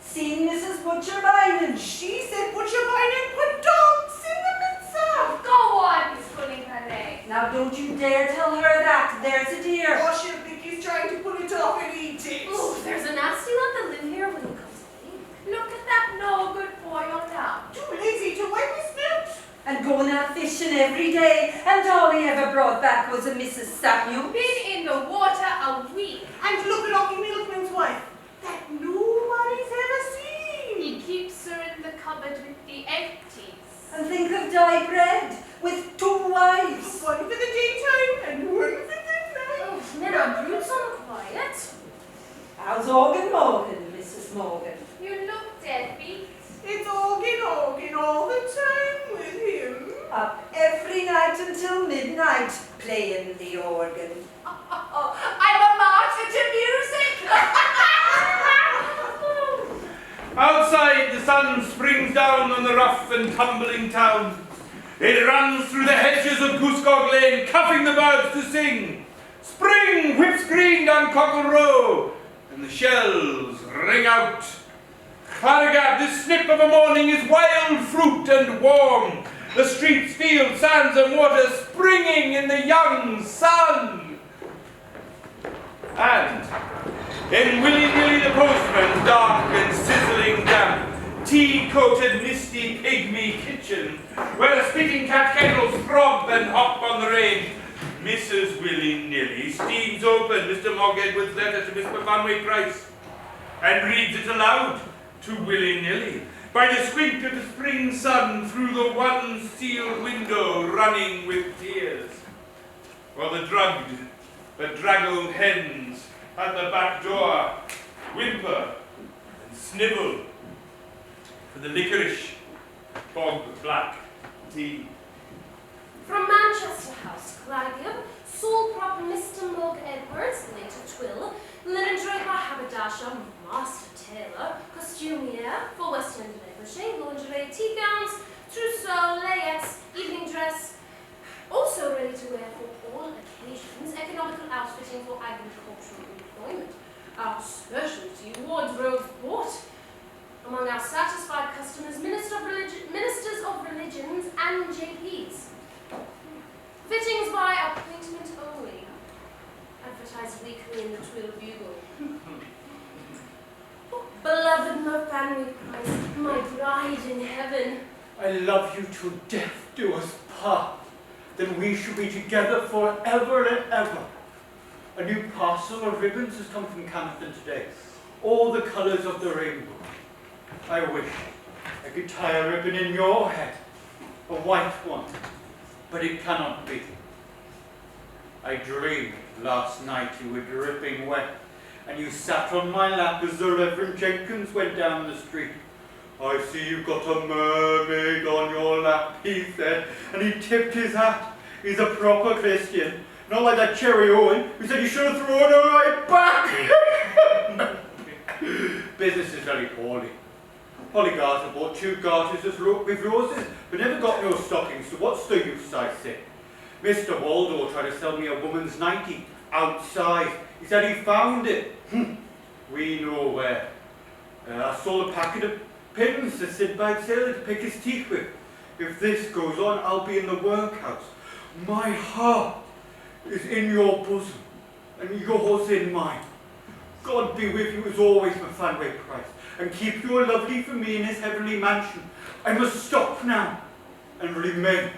Seen Mrs. Butcher-Binen. She said Butcher-Binen put dogs in the mincer. Go on, he's pulling her leg. Now don't you dare tell her that, there's a dear. Or she'll think he's trying to pull it off and eat it. Ooh, there's a nasty one that live here when he comes to think. Look at that no good boy on now. Too lazy to wipe his snout. And going out fishing every day, and all he ever brought back was a Mrs. Samuel. Been in the water a week. And look at Oggy Milkman's wife. That nobody's ever seen. He keeps her in the cupboard with the empties. And think of dye bread with 2 wives. One for the daytime and one for the night. Oh, men are brutes on the quiet. How's Morgan, Mrs. Morgan? You look deadbeat. It's Oggy all the time with him. Up every night until midnight, playing the organ. I'm a martyr to music. Outside, the sun springs down on the rough and tumbling town. It runs through the hedges of Goosegog Lane, cuffing the birds to sing. Spring whips green down Cockle Row, and the shells ring out. Clarigab, this snip of a morning is wild fruit and warm. The streets, fields, sands and waters springing in the young sun. And in Willy-nilly the postman's dark and sizzling damp, tea-coated misty pygmy kitchen, where the spitting cat kettles throb and hop on the range, Mrs. Willy-nilly steams open Mr. Mogg Edwards' letter to Mr. Fanway Price and reads it aloud to Willy-nilly by the squint of the spring sun through the one sealed window running with tears, while the drugged, bedraggled hens at the back door whimper and snivel for the licorice bog black tea. From Manchester House, Clarigab, sole prop Mr. Mogg Edwards, later Twill, linen draper, haberdasher, master tailor, costumier for West End languishing, lingerie, tea gowns, trousseau, layettes, evening dress, also ready to wear for all occasions, economical outfitting for agricultural employment, our specialty wardrobe bought. Among our satisfied customers, ministers of religions and JPs. Fittings by appointment only. Advertised weekly in the Twill Bugle. Beloved Fanway Price, my bride in heaven. I love you to death, do us part. Then we shall be together forever and ever. A new parcel of ribbons has come from Camden today. All the colours of the rainbow. I wish I could tie a ribbon in your head, a white one, but it cannot be. I dreamed last night you were dripping wet, and you sat on my lap as the Reverend Jenkins went down the street. I see you've got a mermaid on your lap, he said, and he tipped his hat. He's a proper Christian, not like that Cherry Owen, who said you should have thrown her right back. Business is very poorly. Polly Garter bought 2 garters with roses, but never got no stockings, so what's the use, I say? Mr. Waldo tried to sell me a woman's nightie outside. He said he found it. We know where. I sold a packet of pins to Sid Bagsailor to pick his teeth with. If this goes on, I'll be in the workhouse. My heart is in your bosom, and yours in mine. God be with you as always, my Fanway Price, and keep your lovely for me in his heavenly mansion. I must stop now, and remain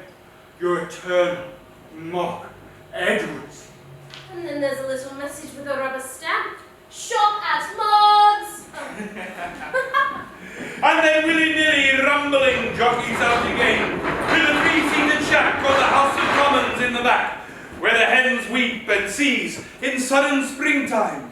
your eternal Mogg Edwards. And then there's a little message with a rubber stamp. Shop at Mogg's. And then willy-nilly rumbling jockeys out again, with a 3-seated shack on the House of Commons in the back, where the hens weep and seize in sudden springtime.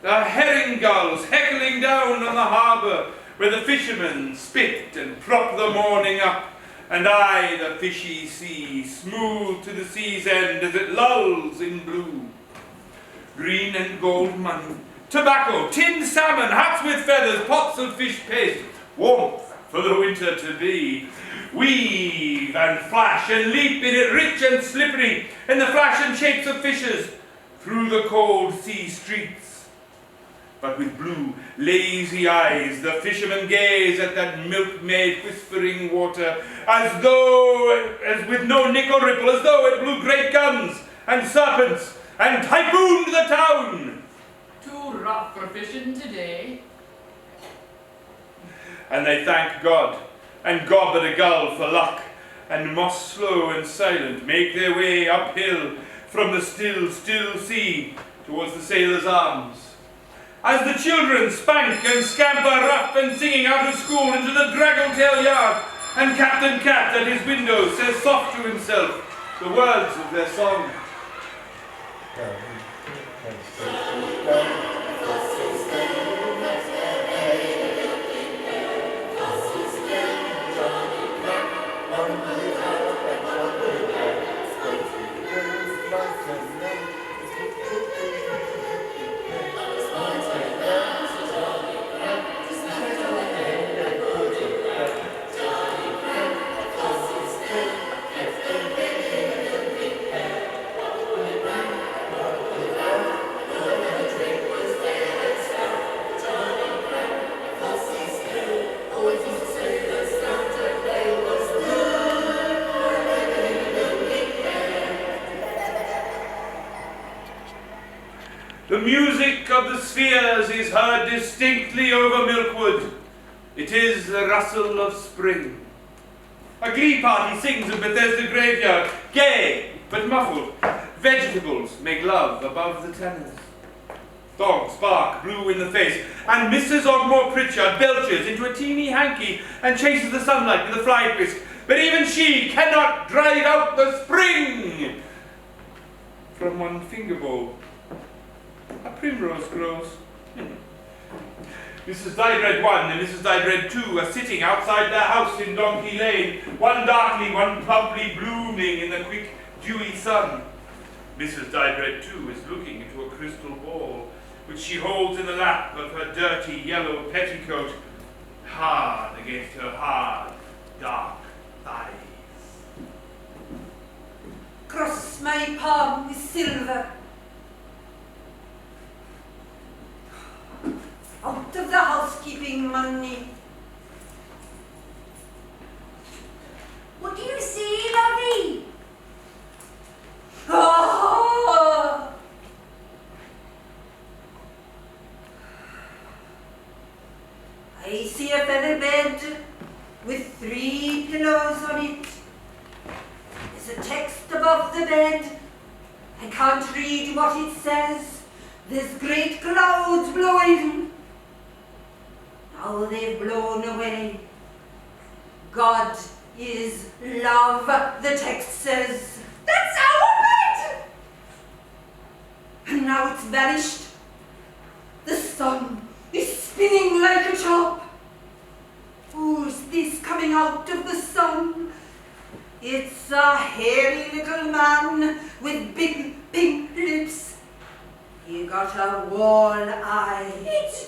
The herring gulls heckling down on the harbour, where the fishermen spit and prop the morning up, and I, the fishy sea, smooth to the sea's end as it lulls in blue. Green and gold money, tobacco, tinned salmon, hats with feathers, pots of fish paste, warmth for the winter to be. Weave and flash and leap in it, rich and slippery, in the flash and shapes of fishes, through the cold sea streets. But with blue, lazy eyes, the fishermen gaze at that milkmaid whispering water, as with no nick or ripple, as though it blew great guns and serpents and typhooned the town. Too rough for fishing today. And they thank God, and gobble a gull for luck, and moss slow and silent make their way uphill from the still, still sea towards the sailors' arms. As the children spank and scamper rough and singing out of school into the draggle-tail yard, and Captain Cat at his window says soft to himself the words of their song. The music of the spheres is heard distinctly over Milkwood. It is the rustle of spring. A glee party sings in Bethesda graveyard, gay but muffled. Vegetables make love above the tenors. Dogs bark blue in the face, and Mrs. Ogmore Pritchard belches into a teeny hanky and chases the sunlight with a fly whisk. But even she cannot drive out the spring. From one finger bowl, a primrose grows. Mrs. Dybread 1 and Mrs. Dybread 2 are sitting outside their house in Donkey Lane, one darkly, one plumply blooming in the quick, dewy sun. Mrs. Dybread 2 is looking into a crystal ball, which she holds in the lap of her dirty yellow petticoat, hard against her hard, dark thighs. Cross my palm with silver. Out of the housekeeping money. What do you see, lovey? Ah! I see a feather bed with 3 pillows on it. There's a text above the bed. I can't read what it says. There's great clouds blowing. Now they've blown away. God is love, the text says. That's our bed! And now it's vanished. The sun is spinning like a top. Who's this coming out of the sun? It's a hairy little man with big pink lips. He got a wall eye. It's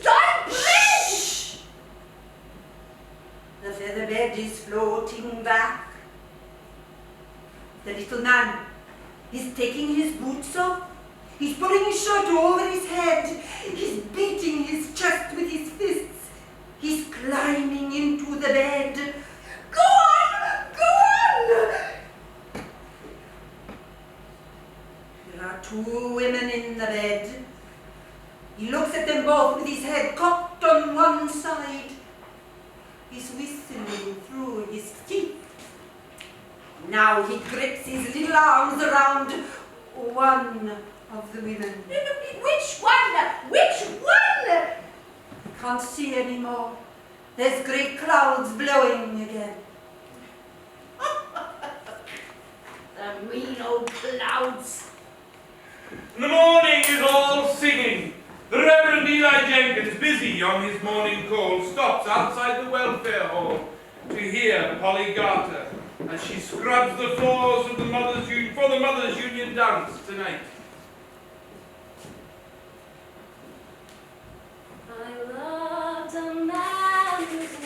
Dybread! Shh! The feather bed is floating back. The little man is taking his boots off. He's pulling his shirt over his head. He's beating his chest with his fists. He's climbing into the bed. Go on! Go on! There are 2 women in the bed. He looks at them both with his head cocked on one side. He's whistling through his teeth. Now he grips his little arms around one of the women. Which one? Which one? Can't see anymore. There's great clouds blowing again. The mean old clouds. The morning is all singing. The Reverend Eli Jenkins, busy on his morning call, stops outside the welfare hall to hear Polly Garter as she scrubs the floors of the Mothers' Union for the Mothers' Union dance tonight. I loved a man whose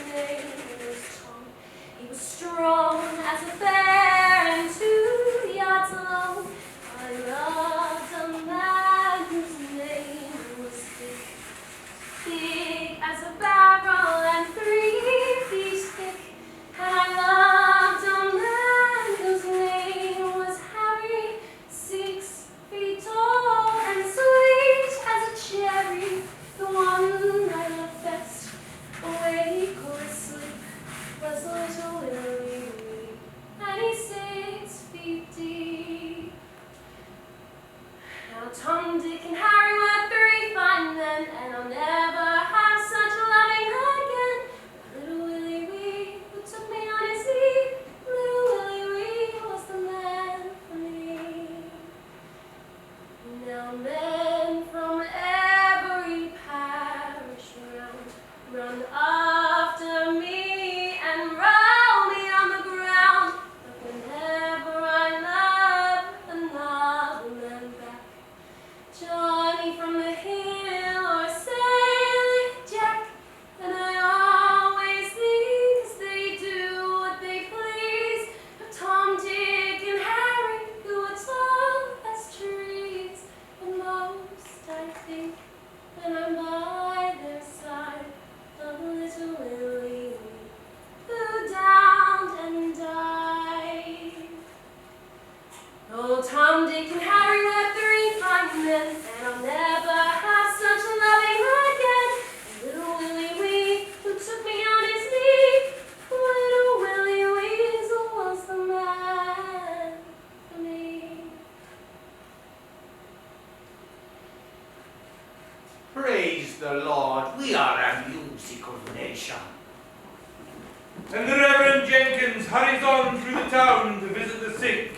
And the Reverend Jenkins hurries on through the town to visit the sick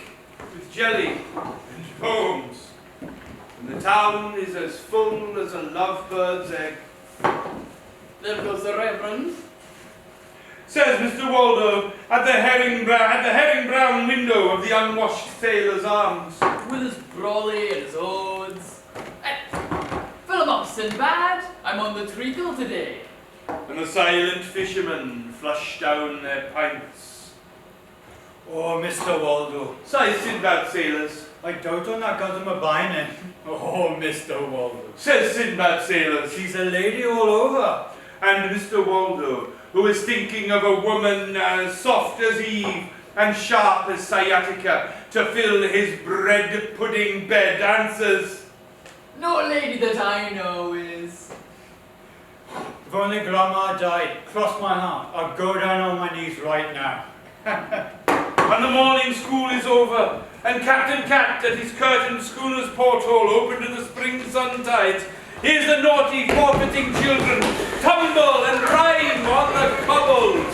with jelly and poems. And the town is as full as a lovebird's egg. There goes the Reverend. Says Mr. Waldo at the herring brown window of the unwashed Sailor's Arms. With his brolly and his odes. Fill 'em up, Sinbad. I'm on the treacle today. And the silent fishermen flush down their pints. Oh, Mr. Waldo, Sighs Sinbad sailors. I doubt on that got him a binding. Oh, Mr. Waldo. Says Sinbad sailors. She's a lady all over. And Mr. Waldo, who is thinking of a woman as soft as Eve and sharp as sciatica to fill his bread pudding bed, answers, No lady that I know is. If only Grandma died, cross my heart, I'll go down on my knees right now. And the morning school is over, and Captain Cat at his curtained schooner's porthole open to the spring sun tides. Here's the naughty forfeiting children tumble and rhyme on the cobbles.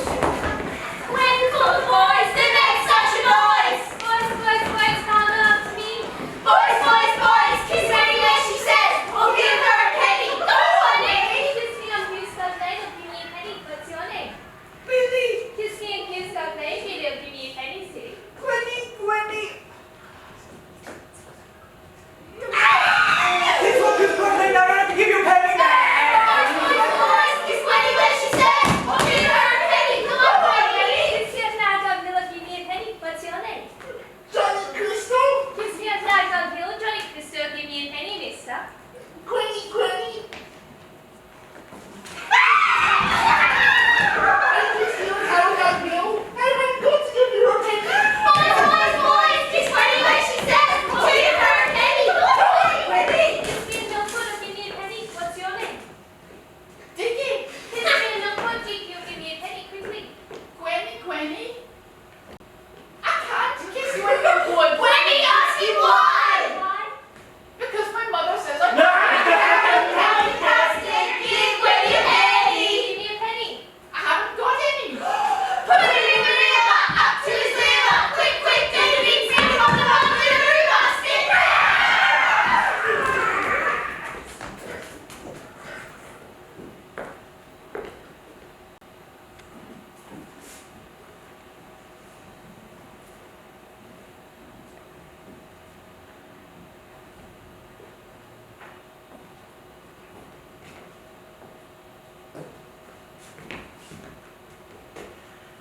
When the boys, they make such a noise! Boys, boys, boys, come up to me. Boys, boys, boys, kiss Granny where she says, oh, give her a penny. Go on, Nick! Kiss me on Kiss God Play, give me a penny. What's your name? Billy, Kiss me on Kiss God Play, give me a penny, see? Gwenny. This one is perfect, now I have to give you a penny. Boys, boys, boys, kiss Granny where she says, oh, give her a penny. Come on, Granny. Kiss me on Nag Hill, give me a penny. What's your name? Johnny Crystal, Kiss me on Nag Hill, Johnny Crystal, give me a penny, mister. Gwenny. I kiss you how that Bill. I'm going to give you a penny. Boys, boys, boys, kiss Granny where she says, oh, give her a penny. Come on, Granny. Kiss me on Milford, give me a penny. What's your name? Dickie, Kiss me on Milford, Dick, you'll give me a penny quickly. Gwenny. I can't kiss you on your boy. Granny, ask him why. Why? Because my mother says I Fantastic. Give Granny a penny. Give me a penny. I haven't got any. Put him in the river, up to his liver. Quick, quick, get him in, bring him on the run with a broom basket.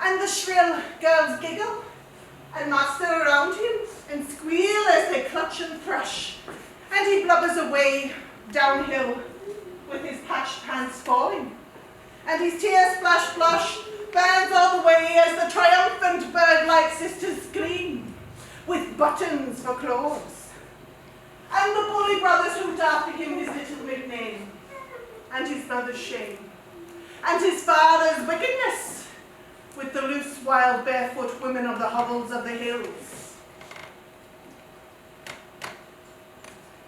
And the shrill girls giggle and master around him and squeal as they clutch and thrush. And he blubbers away downhill with his patched pants falling. And his tear splash blush burns all the way as the triumphant bird-like sisters scream with buttons for claws. And the bully brothers hoot after him his little nickname and his mother's shame and his father's wickedness with the loose, wild, barefoot women of the hovels of the hills.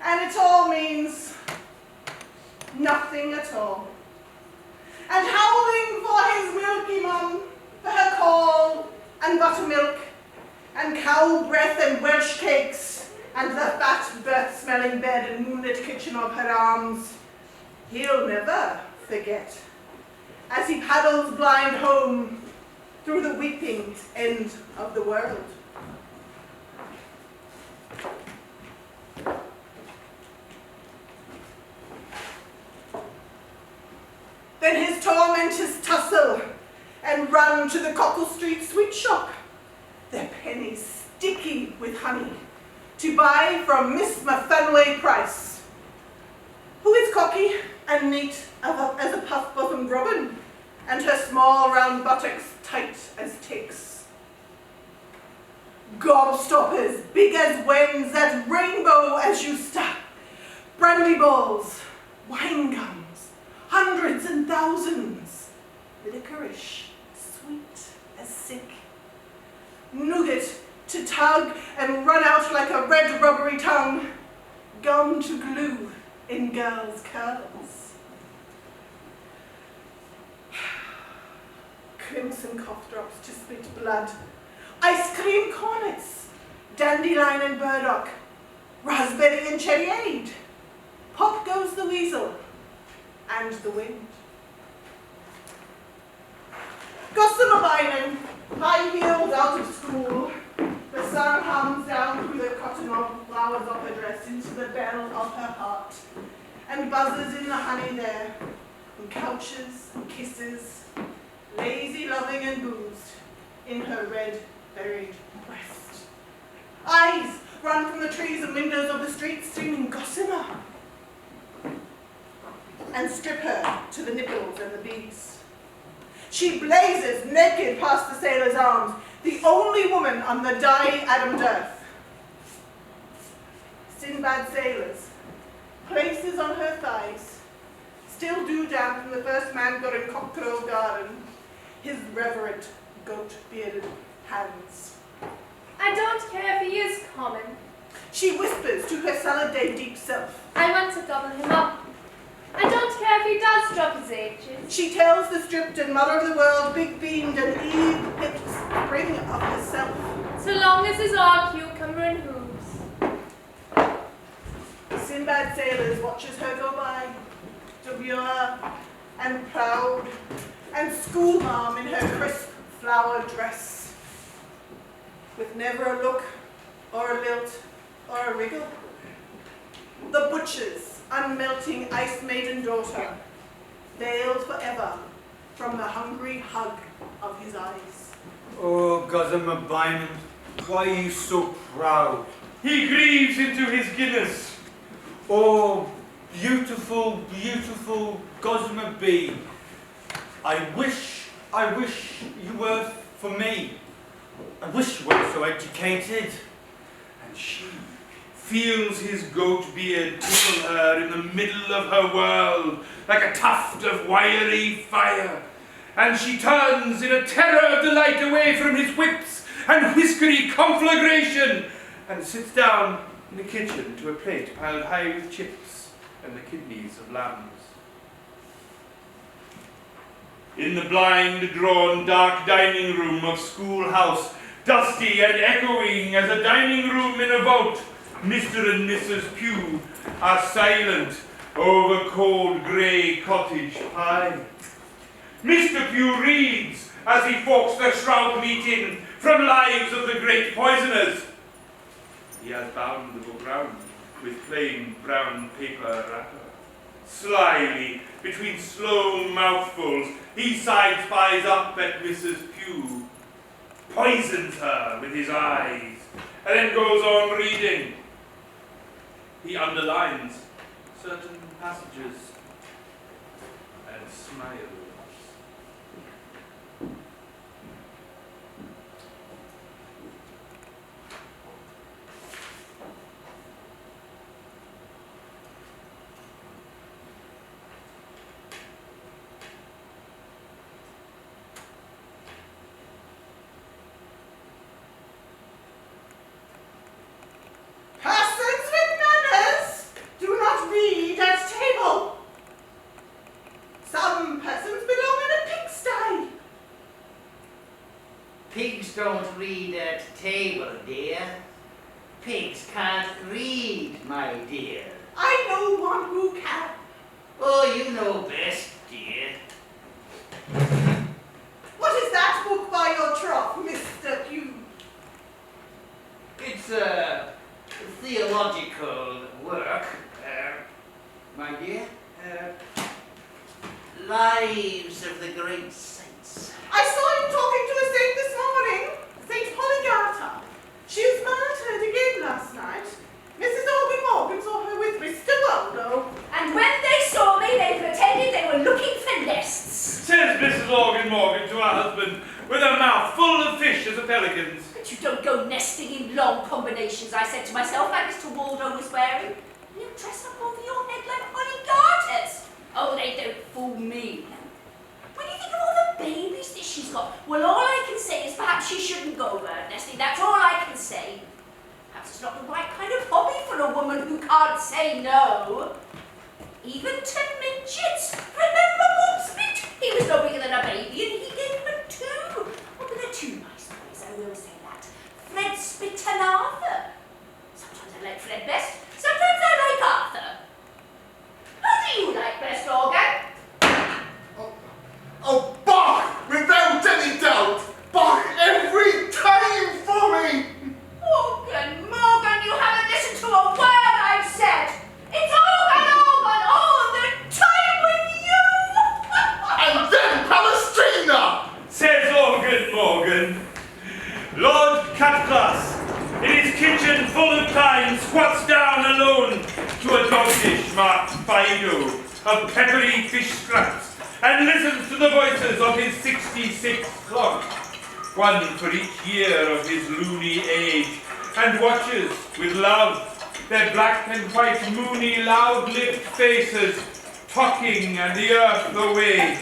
And it all means nothing at all. And howling for his milky mum, for her caul and buttermilk, and cow breath and Welsh cakes, and the fat, birth-smelling bed and moonlit kitchen of her arms, he'll never forget. As he paddles blind home through the weeping end of the world. Then his tormentors tussle and run to the Cockle Street sweet shop, their pennies sticky with honey, to buy from Miss Mathanway Price, who is cocky and neat as a puff-bottomed robin, and her small round buttocks tight as ticks. Gobstoppers big as wens that rainbow as you stack, brandy balls, wine gums, hundreds and thousands, licorice, sweet as sick, nougat to tug and run out like a red rubbery tongue, gum to glue in girls' curls. crimson cough drops to spit blood. Ice cream cornets, dandelion and burdock, raspberry and cherryade. Pop goes the weasel and the wind. Gossamer Bynum, high-heeled out of school. The sun hums down through the cotton of flowers of her dress into the bell of her heart, and buzzes in the honey there, and couches and kisses, lazy, loving and boozed, in her red, buried breast. Eyes run from the trees and windows of the street, streaming gossamer, and strip her to the nipples and the beads. She blazes naked past the sailor's arms, the only woman on the Adam earth. Sinbad sailors, places on her thighs, still dew damp from the first man got in Cockcrow Garden, his reverent goat-bearded hands. I don't care if he is common. She whispers to her salad-day deep self. I want to double him up. I don't care if he does drop his ages. She tells the stripped and mother of the world, big-beamed and eve-hipped spring of herself. So long as it's all cucumber and hooves. Sinbad sailors watches her go by, demure and proud, and schoolmarm in her crisp flower dress, with never a look or a lilt or a wriggle. The butcher's unmelting ice maiden daughter, veiled forever from the hungry hug of his eyes. Oh, Gossamer Bynum, why are you so proud? He grieves into his Guinness. Oh, beautiful, beautiful Gossamer Bee. I wish you were for me. I wish you weren't so educated. And she feels his goat beard tickle her in the middle of her world like a tuft of wiry fire. And she turns in a terror of delight away from his whips and whiskery conflagration and sits down in the kitchen to a plate piled high with chips and the kidneys of lambs. In the blind-drawn dark dining room of schoolhouse, dusty and echoing as a dining room in a vault, Mr. and Mrs. Pugh are silent over cold grey cottage pie. Mr. Pugh reads as he forks the shroud meat in from Lives of the Great Poisoners. He has bound the book round with plain brown paper wrapper. Slyly, between slow mouthfuls, he side-spies up at Mrs. Pugh, poisons her with his eyes, and then goes on reading. He underlines certain passages and smiles. Persons with manners do not read at table. Some persons belong in a pigsty. Pigs don't read at table, dear. Pigs can't read, my dear. I know one who can. Oh, you know best, dear. What is that book by your trough, Mr. Pugh? It's a theological work, my dear. Lives of the great saints. I saw you talking to a saint this morning, Saint Polygata. She was martyred again last night. Mrs. Organ Morgan saw her with Mr. Waldo. And when they saw me, they pretended they were looking for nests. Says Mrs. Organ Morgan to her husband, with her mouth full of fish as a pelican's. But you don't go nesting in long combinations, I said to myself, like Mr. Waldo was wearing. You dress up over your head like honey garters. Oh, they don't fool me. When you think of all the babies that she's got, well, all I can say is perhaps she shouldn't go bird nesting. That's all I can say. Perhaps it's not the right kind of hobby for a woman who can't say no. Even to midgets. Remember Bob Smith? He was no bigger than a baby and he gave her 2 Morgan. Lord Catglass, in his kitchen full of time, squats down alone to a dog dish marked Fido of peppery fish scraps and listens to the voices of his 66 clock, one for each year of his loony age, and watches with love their black and white moony loud-lipped faces talking and the earth away.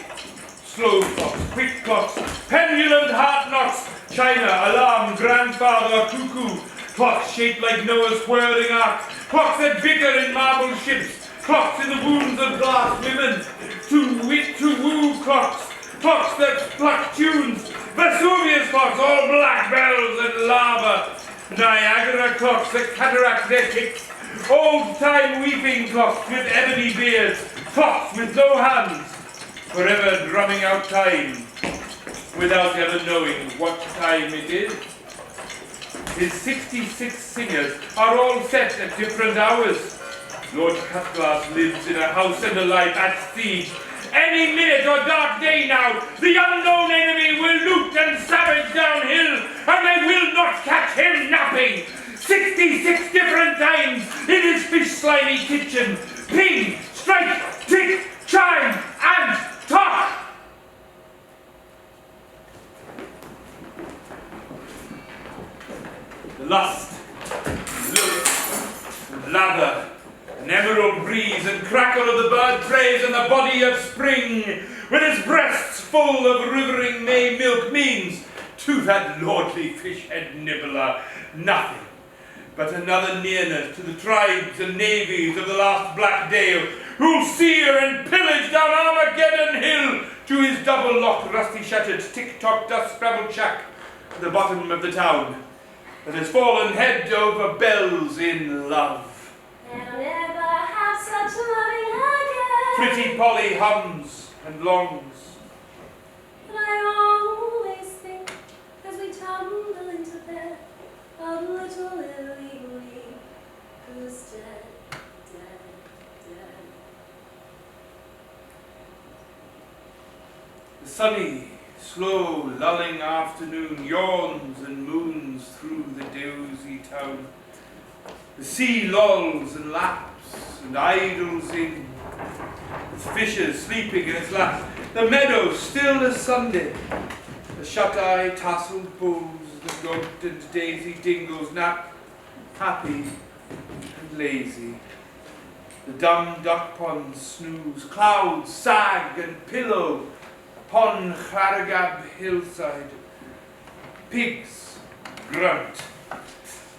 Slow clocks, quick clocks, pendulum heart knocks, China, alarm, grandfather, cuckoo, clocks shaped like Noah's whirling ark, clocks that bicker in marble ships, clocks in the wombs of glass women, to woo clocks, clocks that pluck tunes, Vesuvius clocks, all black bells and lava, Niagara clocks that cataract their kicks, old-time weeping clocks with ebony beards, clocks with no hands, forever drumming out time, without ever knowing what time it is. His 66 singers are all set at different hours. Lord Cutglass lives in a house and a life at siege. Any minute or dark day now, the unknown enemy will loot and savage downhill, and they will not catch him napping. 66 different times in his fish slimy kitchen. Ping, strike, tick, chime, and talk. Lust, lust, lather, an emerald breeze and crackle of the bird praise and the body of spring, with his breasts full of rivering May milk, means to that lordly fish-head nibbler nothing but another nearness to the tribes and navies of the last black day, who'll sear and pillage down Armageddon Hill to his double-locked, rusty-shuttered, tick-tock, dust-spabbled shack at the bottom of the town, that has fallen head over bells in love. They'll never have such loving again. Pretty Polly hums and longs. But I always think, as we tumble into bed, of little Lily Lee, who's dead, dead, dead. The sunny, slow, lulling afternoon yawns and moons through the dozy town. The sea lolls and laps and idles in, with fishes sleeping in its laps. The meadow still as Sunday. The shut-eye tasseled bulls, the goat and daisy dingles nap, happy and lazy. The dumb duck ponds snooze, clouds sag and pillow upon Harrogab hillside. Pigs grunt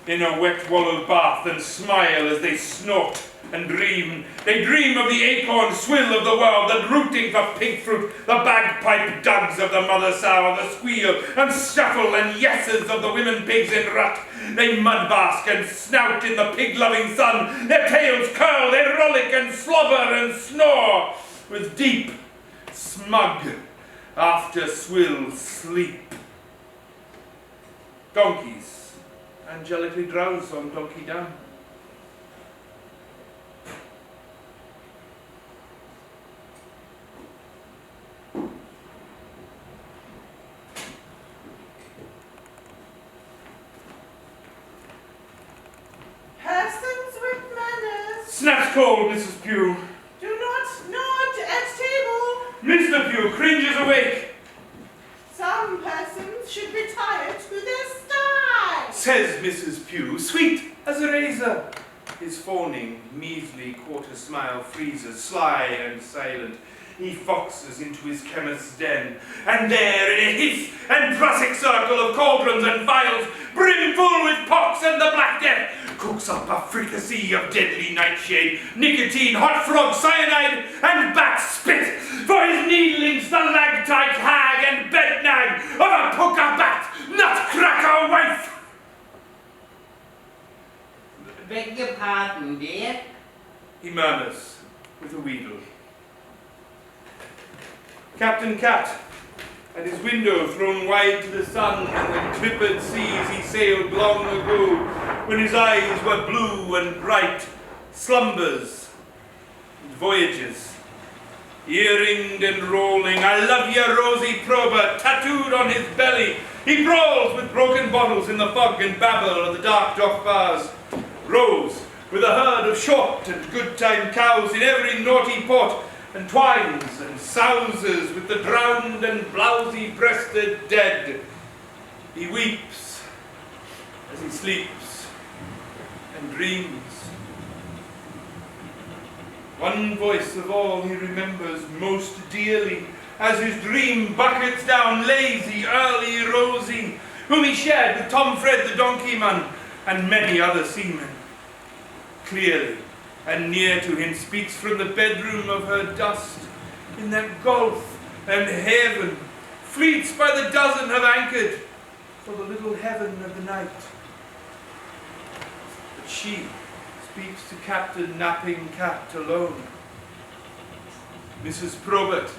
in a wet-wallowed bath and smile as they snort and dream. They dream of the acorn swill of the world, the rooting for pig fruit, the bagpipe dugs of the mother sow, the squeal and shuffle and yeses of the women pigs in rut. They mudbask and snout in the pig-loving sun. Their tails curl, they rollick and slobber and snore with deep, smug, after-swill sleep. Donkeys angelically drowse on Donkey Down. Persons with manners, Snaps cold, Mrs. Pugh. do not nod at table. Mr. Pugh cringes awake, Some persons should retire to their sty. says Mrs. Pugh, sweet as a razor. His fawning, measly quarter smile freezes, sly and silent. He foxes into his chemist's den, and there in a hiss and Prussic circle of cauldrons and vials, brimful with pox and the Black Death, cooks up a fricassee of deadly nightshade, nicotine, hot frog, cyanide, and bat spit for his needling, stalactite hag and bed nag of a poker bat, nutcracker wife. Beg your pardon, dear. He murmurs with a wheedle. Captain Cat, and his window thrown wide to the sun and the clippered seas he sailed long ago, when his eyes were blue and bright, slumbers and voyages, earringed and rolling. I love you, Rosie Probert, tattooed on his belly, He brawls with broken bottles in the fog and babble of the dark dock bars. Rows with a herd of short and good time cows in every naughty port, and twines and sousers with the drowned and blousy breasted dead. He weeps as he sleeps and dreams. One voice of all he remembers most dearly, as his dream buckets down lazy, early Rosie, whom he shared with Tom Fred the donkey man and many other seamen. Clearly and near to him speaks from the bedroom of her dust, in that gulf and haven, fleets by the dozen have anchored for the little heaven of the night. But she speaks to Captain Napping Cat alone. Mrs. Probert,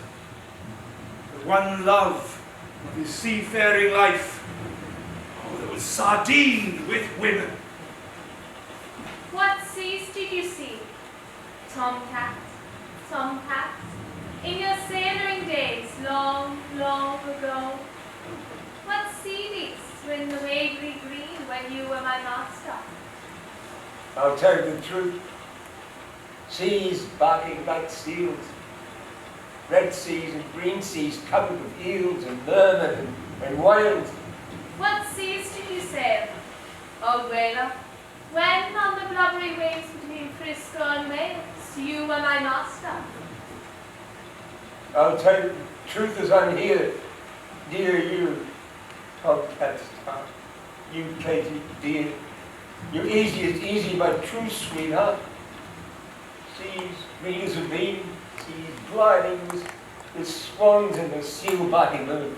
the one love of his seafaring life, that was sardined with women. What seas did you see, Tomcat, Tomcat, in your sailoring days long, long ago? What sea beats were in the wavery green when you were my master? I'll tell you the truth. Seas barking like seals. Red seas and green seas covered with eels and vermin and whales. What seas did you sail, old whaler? When on the blubbery waves between Frisco and Wales, you were my master. I'll tell you the truth as I'm here. Dear you, Tomcat Star, you Katie, dear. You're easy as easy, my true sweetheart. Seas green as a beam, seas gliding with swans in the seal-biting moon.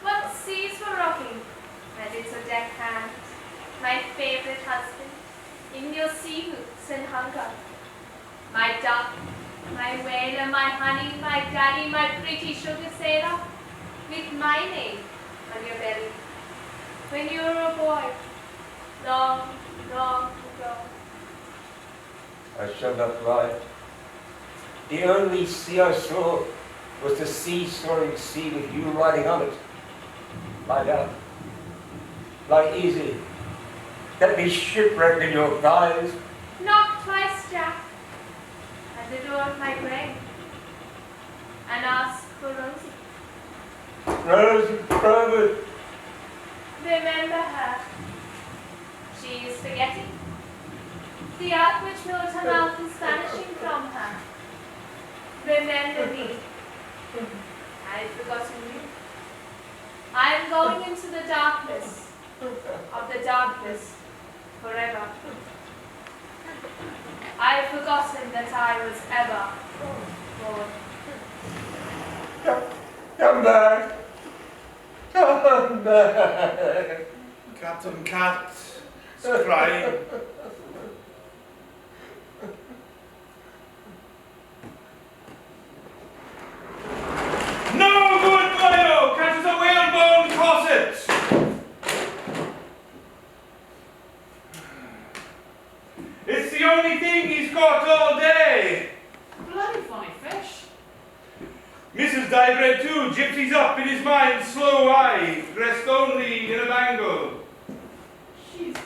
What seas were rocking, my little deckhand, my favorite husband, in your sea boots and hunger. My duck, my whaler, my honey, my daddy, my pretty sugar sailor, with my name on your belly, when you were a boy, long, long ago. I shall not lie. The only sea I saw was the sea-soaring sea with you riding on it. Lie down. Lie easy. Let me shipwreck in your thighs. Knock twice, Jack, at the door of my grave, and ask for Rosie. Rosie Probert. Remember her. She is forgetting. The art which filled her mouth is vanishing from her. Remember me. I have forgotten you. I am going into the darkness of the darkness forever. I have forgotten that I was ever born. Come back. Come back. Captain Cat is crying. No good boyo catches a whalebone corset. It's the only thing he's got all day. Bloody funny fish. Mrs. Diebread too, gypsies up in his mind, slow eye, dressed only in a bangle. She's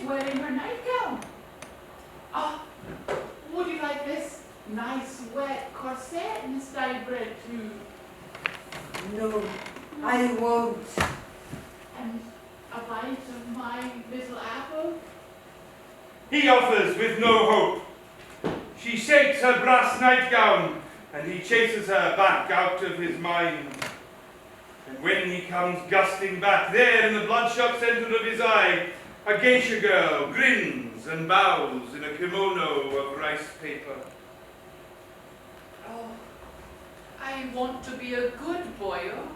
wearing her nightgown. Ah, would you like this nice wet corset, Miss Diebread, too? No, I won't. And a bite of my little apple? He offers with no hope. She shakes her brass nightgown, and he chases her back out of his mind. And when he comes gusting back, there in the bloodshot center of his eye, a geisha girl grins and bows in a kimono of rice paper. Oh, I want to be a good boyo,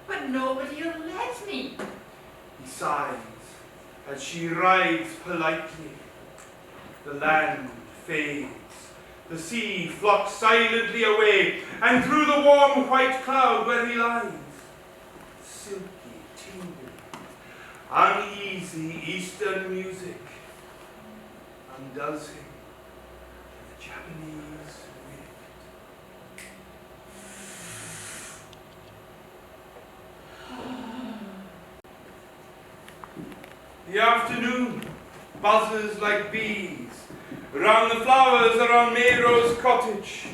but nobody'll let me. He sighs as she rides politely. The land fades. The sea flocks silently away, and through the warm white cloud where he lies, silky, tingling, uneasy eastern music undoes him in the Japanese wind. The afternoon buzzes like bees around the flowers around Mayrose cottage.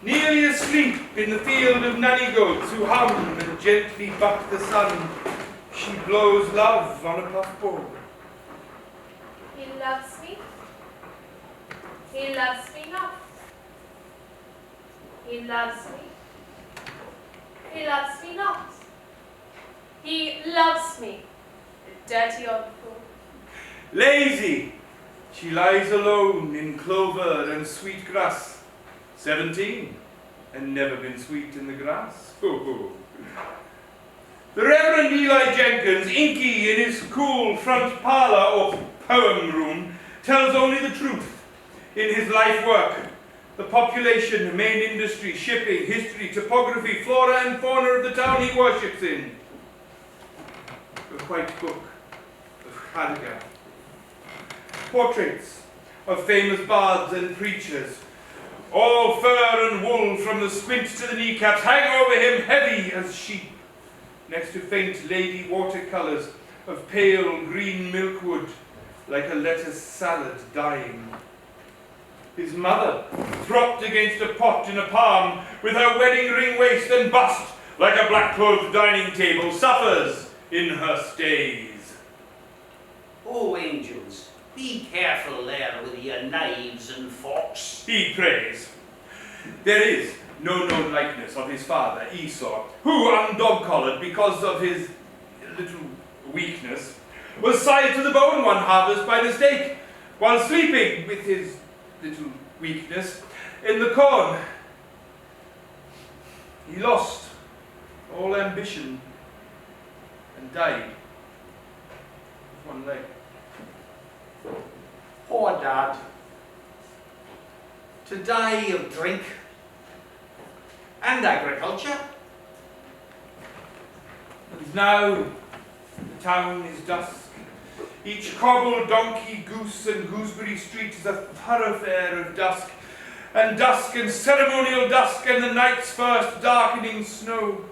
Nearly asleep in the field of nanny goats who hum and gently buck the sun, she blows love on a puffball. He loves me. He loves me not. He loves me. He loves me not. He loves me. The dirty old fool. Lazy, she lies alone in clover and sweet grass. 17, and never been sweet in the grass. Oh. The Reverend Eli Jenkins, inky in his cool front parlour or poem room, tells only the truth in his life work. The population, main industry, shipping, history, topography, flora and fauna of the town he worships in. The White Book of Hanukkah. Portraits of famous bards and preachers, all fur and wool from the squint to the kneecaps, hang over him heavy as sheep, next to faint lady watercolours of pale green milkwood, like a lettuce salad dying. His mother, propped against a pot in a palm, with her wedding ring waist and bust, like a black-clothed dining table, suffers in her stays. Oh, angels, be careful there with your knives and forks. He prays. There is no known likeness of his father, Esau, who, undog-collared because of his little weakness, was sized to the bone one harvest by mistake, while sleeping with his little weakness in the corn. He lost all ambition and died with one leg. Poor Dad. To die of drink and agriculture. And now the town is dusk. Each cobbled donkey, goose and gooseberry street is a thoroughfare of dusk and ceremonial dusk and the night's first darkening snow.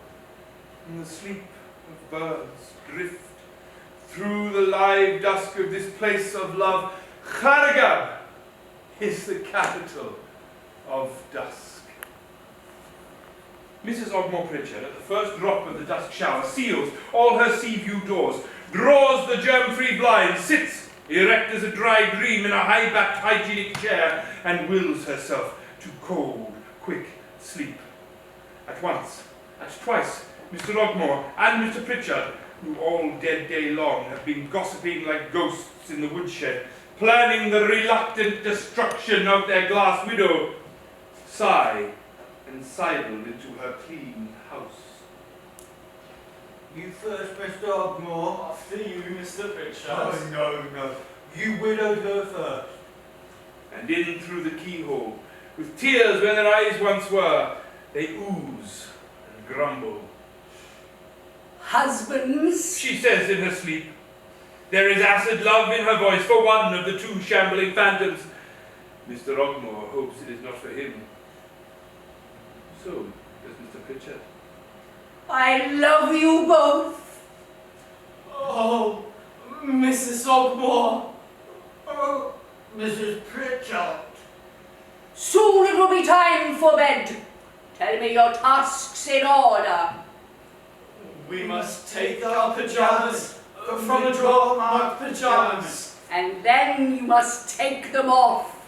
And the sleep of birds drift through the live dusk of this place of love. Kharagab is the capital of dusk. Mrs. Ogmore Pritchard, at the first drop of the dusk shower, seals all her sea view doors, draws the germ-free blinds, sits erect as a dry dream in a high-backed hygienic chair, and wills herself to cold, quick sleep. At once, at twice, Mr. Ogmore and Mr. Pritchard, who all dead day long have been gossiping like ghosts in the woodshed, planning the reluctant destruction of their glass widow, sigh and sidle into her clean house. You first, Mr. Ogmore. After you, Mr. Pritchard. Oh, no. You widowed her first. And in through the keyhole, with tears where their eyes once were, they ooze and grumble. Husbands, She says in her sleep. There is acid love in her voice for one of the two shambling phantoms. Mr. Ogmore hopes it is not for him. So does Mr. Pritchard. I love you both. Oh, Mrs. Ogmore. Oh, Mrs. Pritchard. Soon it will be time for bed. Tell me your tasks in order. We must take our pajamas from the drawer marked pajamas. And then you must take them off.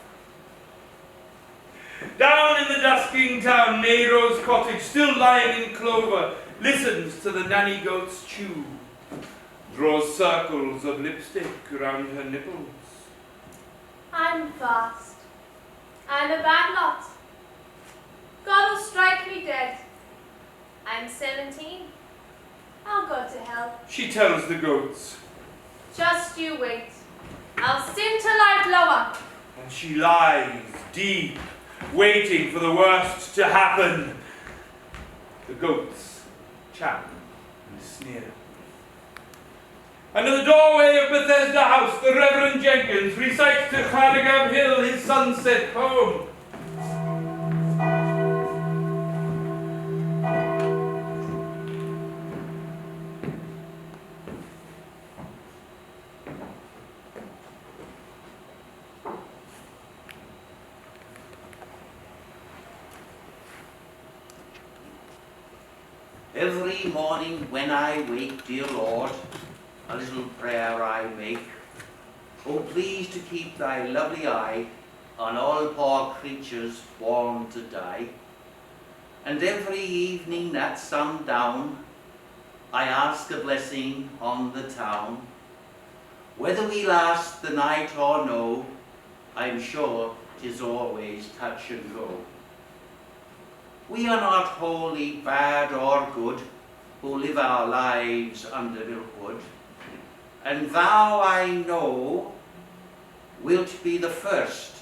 Down in the dusking town, Mayrose cottage, still lying in clover, listens to the nanny goats chew, draws circles of lipstick around her nipples. I'm fast. I'm a bad lot. God will strike me dead. I'm 17. I'll go to hell. She tells the goats, Just you wait. I'll scintillate lower. and she lies deep, waiting for the worst to happen. The goats chat and sneer. And at the doorway of Bethesda House, the Reverend Jenkins recites to Clanagab Hill his sunset poem. Every morning when I wake, dear Lord, a little prayer I make. Oh, please to keep thy lovely eye on all poor creatures born to die. And every evening at sundown, I ask a blessing on the town. Whether we last the night or no, I'm sure 'tis always touch and go. We are not wholly bad or good, who live our lives under milkwood. And thou, I know, wilt be the first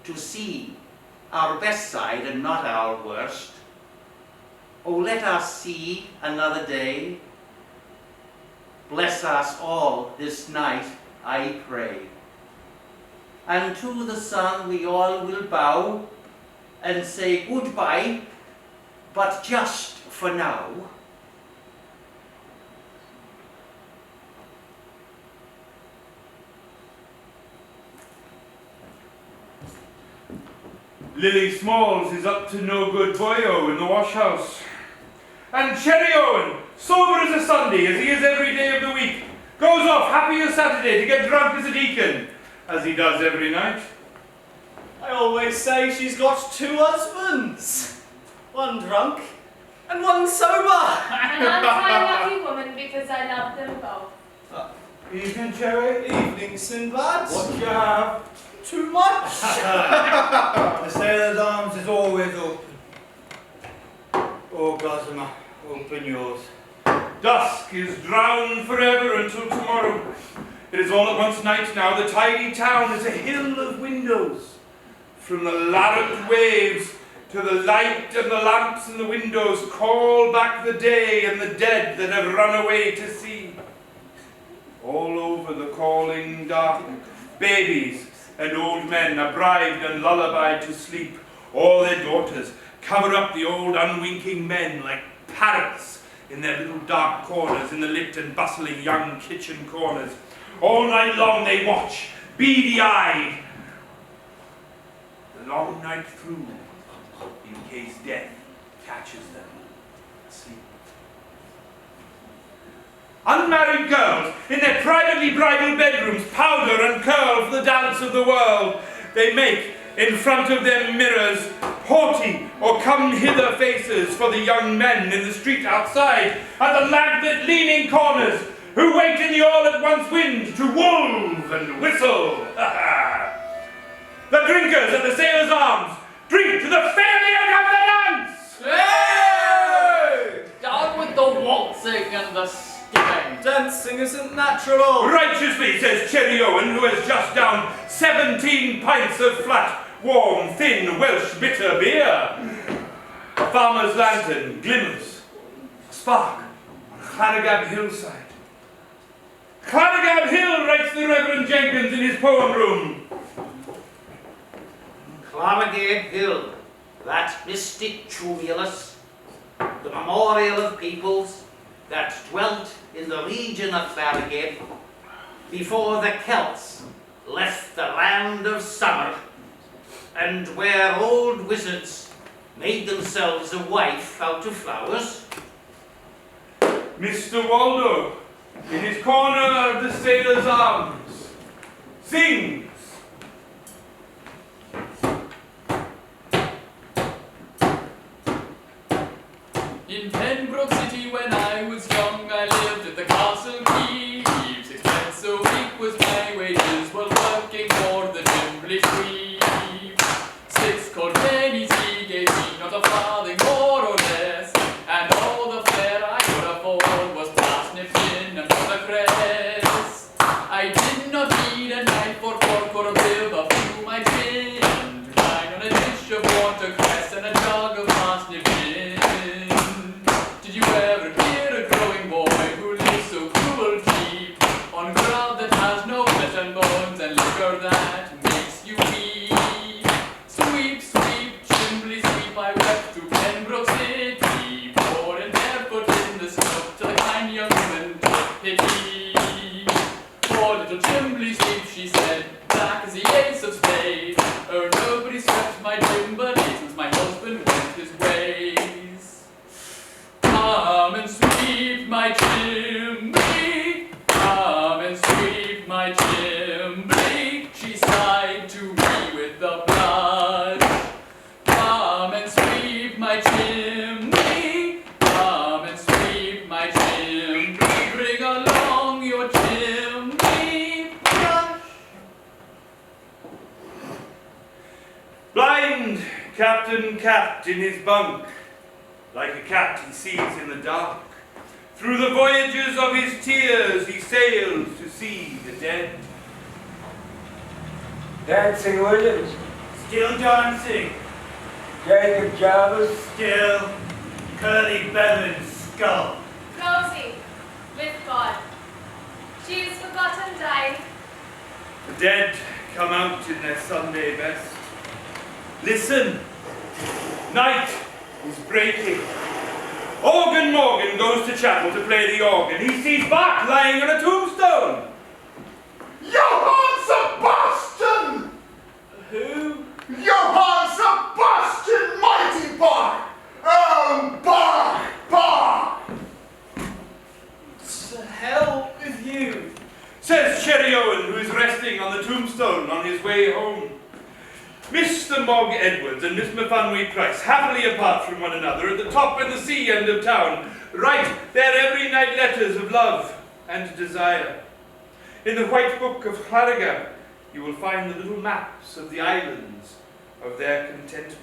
to see our best side and not our worst. Oh, let us see another day. Bless us all this night, I pray. And to the sun we all will bow and say goodbye, but just for now. Lily Smalls is up to no good boyo in the washhouse. And Cherry Owen, sober as a Sunday, as he is every day of the week, goes off happy as Saturday to get drunk as a deacon, as he does every night. I always say she's got 2 husbands. One drunk and one sober. And I'm a lucky woman because I love them both. Evening, Cherry. Evening, Sinbad. What you have? Too much. The Sailor's Arms is always open. Oh, Gossamer, open yours. Dusk is drowned forever until tomorrow. It is all at once night now. The tidy town is a hill of windows. From the larrant waves to the light and the lamps in the windows call back the day and the dead that have run away to sea. All over the calling dark, babies and old men are bribed and lullabied to sleep. All their daughters cover up the old unwinking men like parrots in their little dark corners in the lit and bustling young kitchen corners. All night long they watch, beady-eyed, the long night through, in case death catches them asleep. Unmarried girls in their privately bridal bedrooms powder and curl for the dance of the world. They make, in front of their mirrors, haughty or come-hither faces for the young men in the street outside, at the lamp-lit leaning corners, who wait in the all-at-once wind to wolve and whistle. The drinkers at the Sailor's Arms drink to the failure of the dance! Hey! Down with the waltzing and the skipping. Dancing isn't natural. Righteously, says Cherry Owen, who has just downed 17 pints of flat, warm, thin Welsh bitter beer. A farmer's lantern glimmers, a spark on Clarigab hillside. Clarigab Hill, writes the Reverend Jenkins in his poem room. Clarigab Hill, that mystic tumulus, the memorial of peoples that dwelt in the region of Clarigab before the Celts left the land of summer, and where old wizards made themselves a wife out of flowers. Mr. Waldo, in his corner of the Sailor's Arms, sings. In Pembroke City when I was young, I lived at the castle keep. 6 pence a week was my wages while working for the Dimblish Weep. 6 cold pennies he gave me, not a farthing more or less, and all the fare I could afford was parsnips in and watercress. I did not need a knife or fork or a bib of to my chin, to dine on a dish of watercress and a jug of parsnip gin. Did you ever hear a crow Captain Cat in his bunk. Like a cat he sees in the dark. Through the voyages of his tears he sails to see the dead. Dancing Williams, Still dancing. Jacob Jarvis, Still Curly Bevan's skull. Rosie, with God. She is forgotten, died. The dead come out in their Sunday best. Listen, night is breaking. Organ Morgan goes to chapel to play the organ. He sees Bach lying on a tombstone. Johann Sebastian! Who? Johann Sebastian Mighty Bach! Oh, Bach! Bach! To hell with you. Says Cherry Owen, who is resting on the tombstone on his way home. Mr. Mogg Edwards and Miss Mafanwy Price, happily apart from one another, at the top and the sea end of town, write their every night letters of love and desire. In the White Book of Harrogate, you will find the little maps of the islands of their contentment.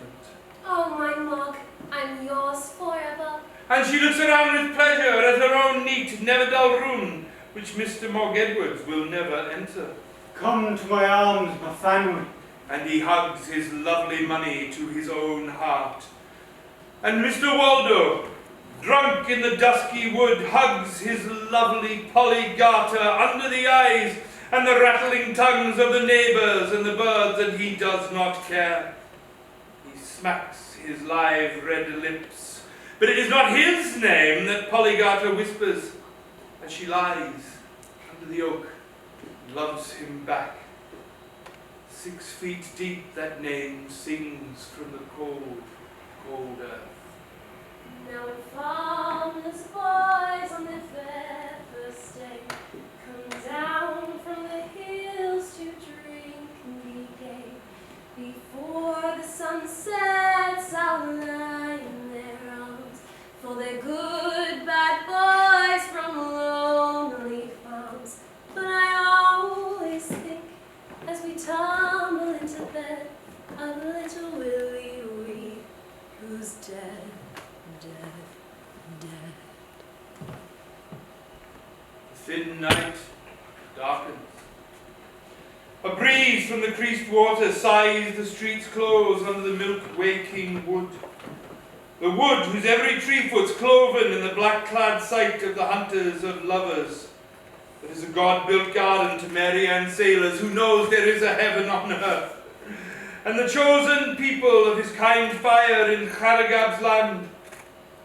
Oh, my Mog, I'm yours forever. And she looks around with pleasure at her own neat, never dull room, which Mr. Mogg Edwards will never enter. Come to my arms, my family. And he hugs his lovely money to his own heart. And Mr. Waldo, drunk in the dusky wood, hugs his lovely Polly Garter under the eyes and the rattling tongues of the neighbours and the birds, and he does not care. He smacks his live red lips, but it is not his name that Polly Garter whispers as she lies under the oak and loves him back. 6 feet deep that name sings from the cold, cold earth. Now when farmers' boys on their fair first day come down from the hills to drink and be gay, before the sun sets I'll lie in their arms, for they're good bad boys from lonely farms. But I always think, as we tumble into bed, of little Willie Wee, who's dead, dead, dead. The thin night darkens. A breeze from the creased water sighs the streets close under the milk-waking wood. The wood whose every tree foot's cloven in the black-clad sight of the hunters of lovers. It is a God-built garden to Mary Ann sailors who knows there is a heaven on earth. And the chosen people of his kind fire in Harrogab's land.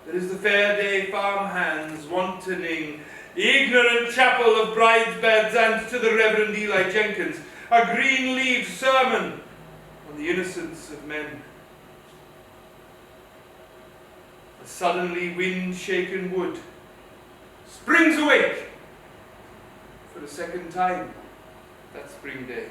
There is the fair day farmhands wantoning, the ignorant chapel of bridesbeds, and to the Reverend Eli Jenkins, a green-leaved sermon on the innocence of men. A suddenly wind-shaken wood springs awake for the second time that spring day.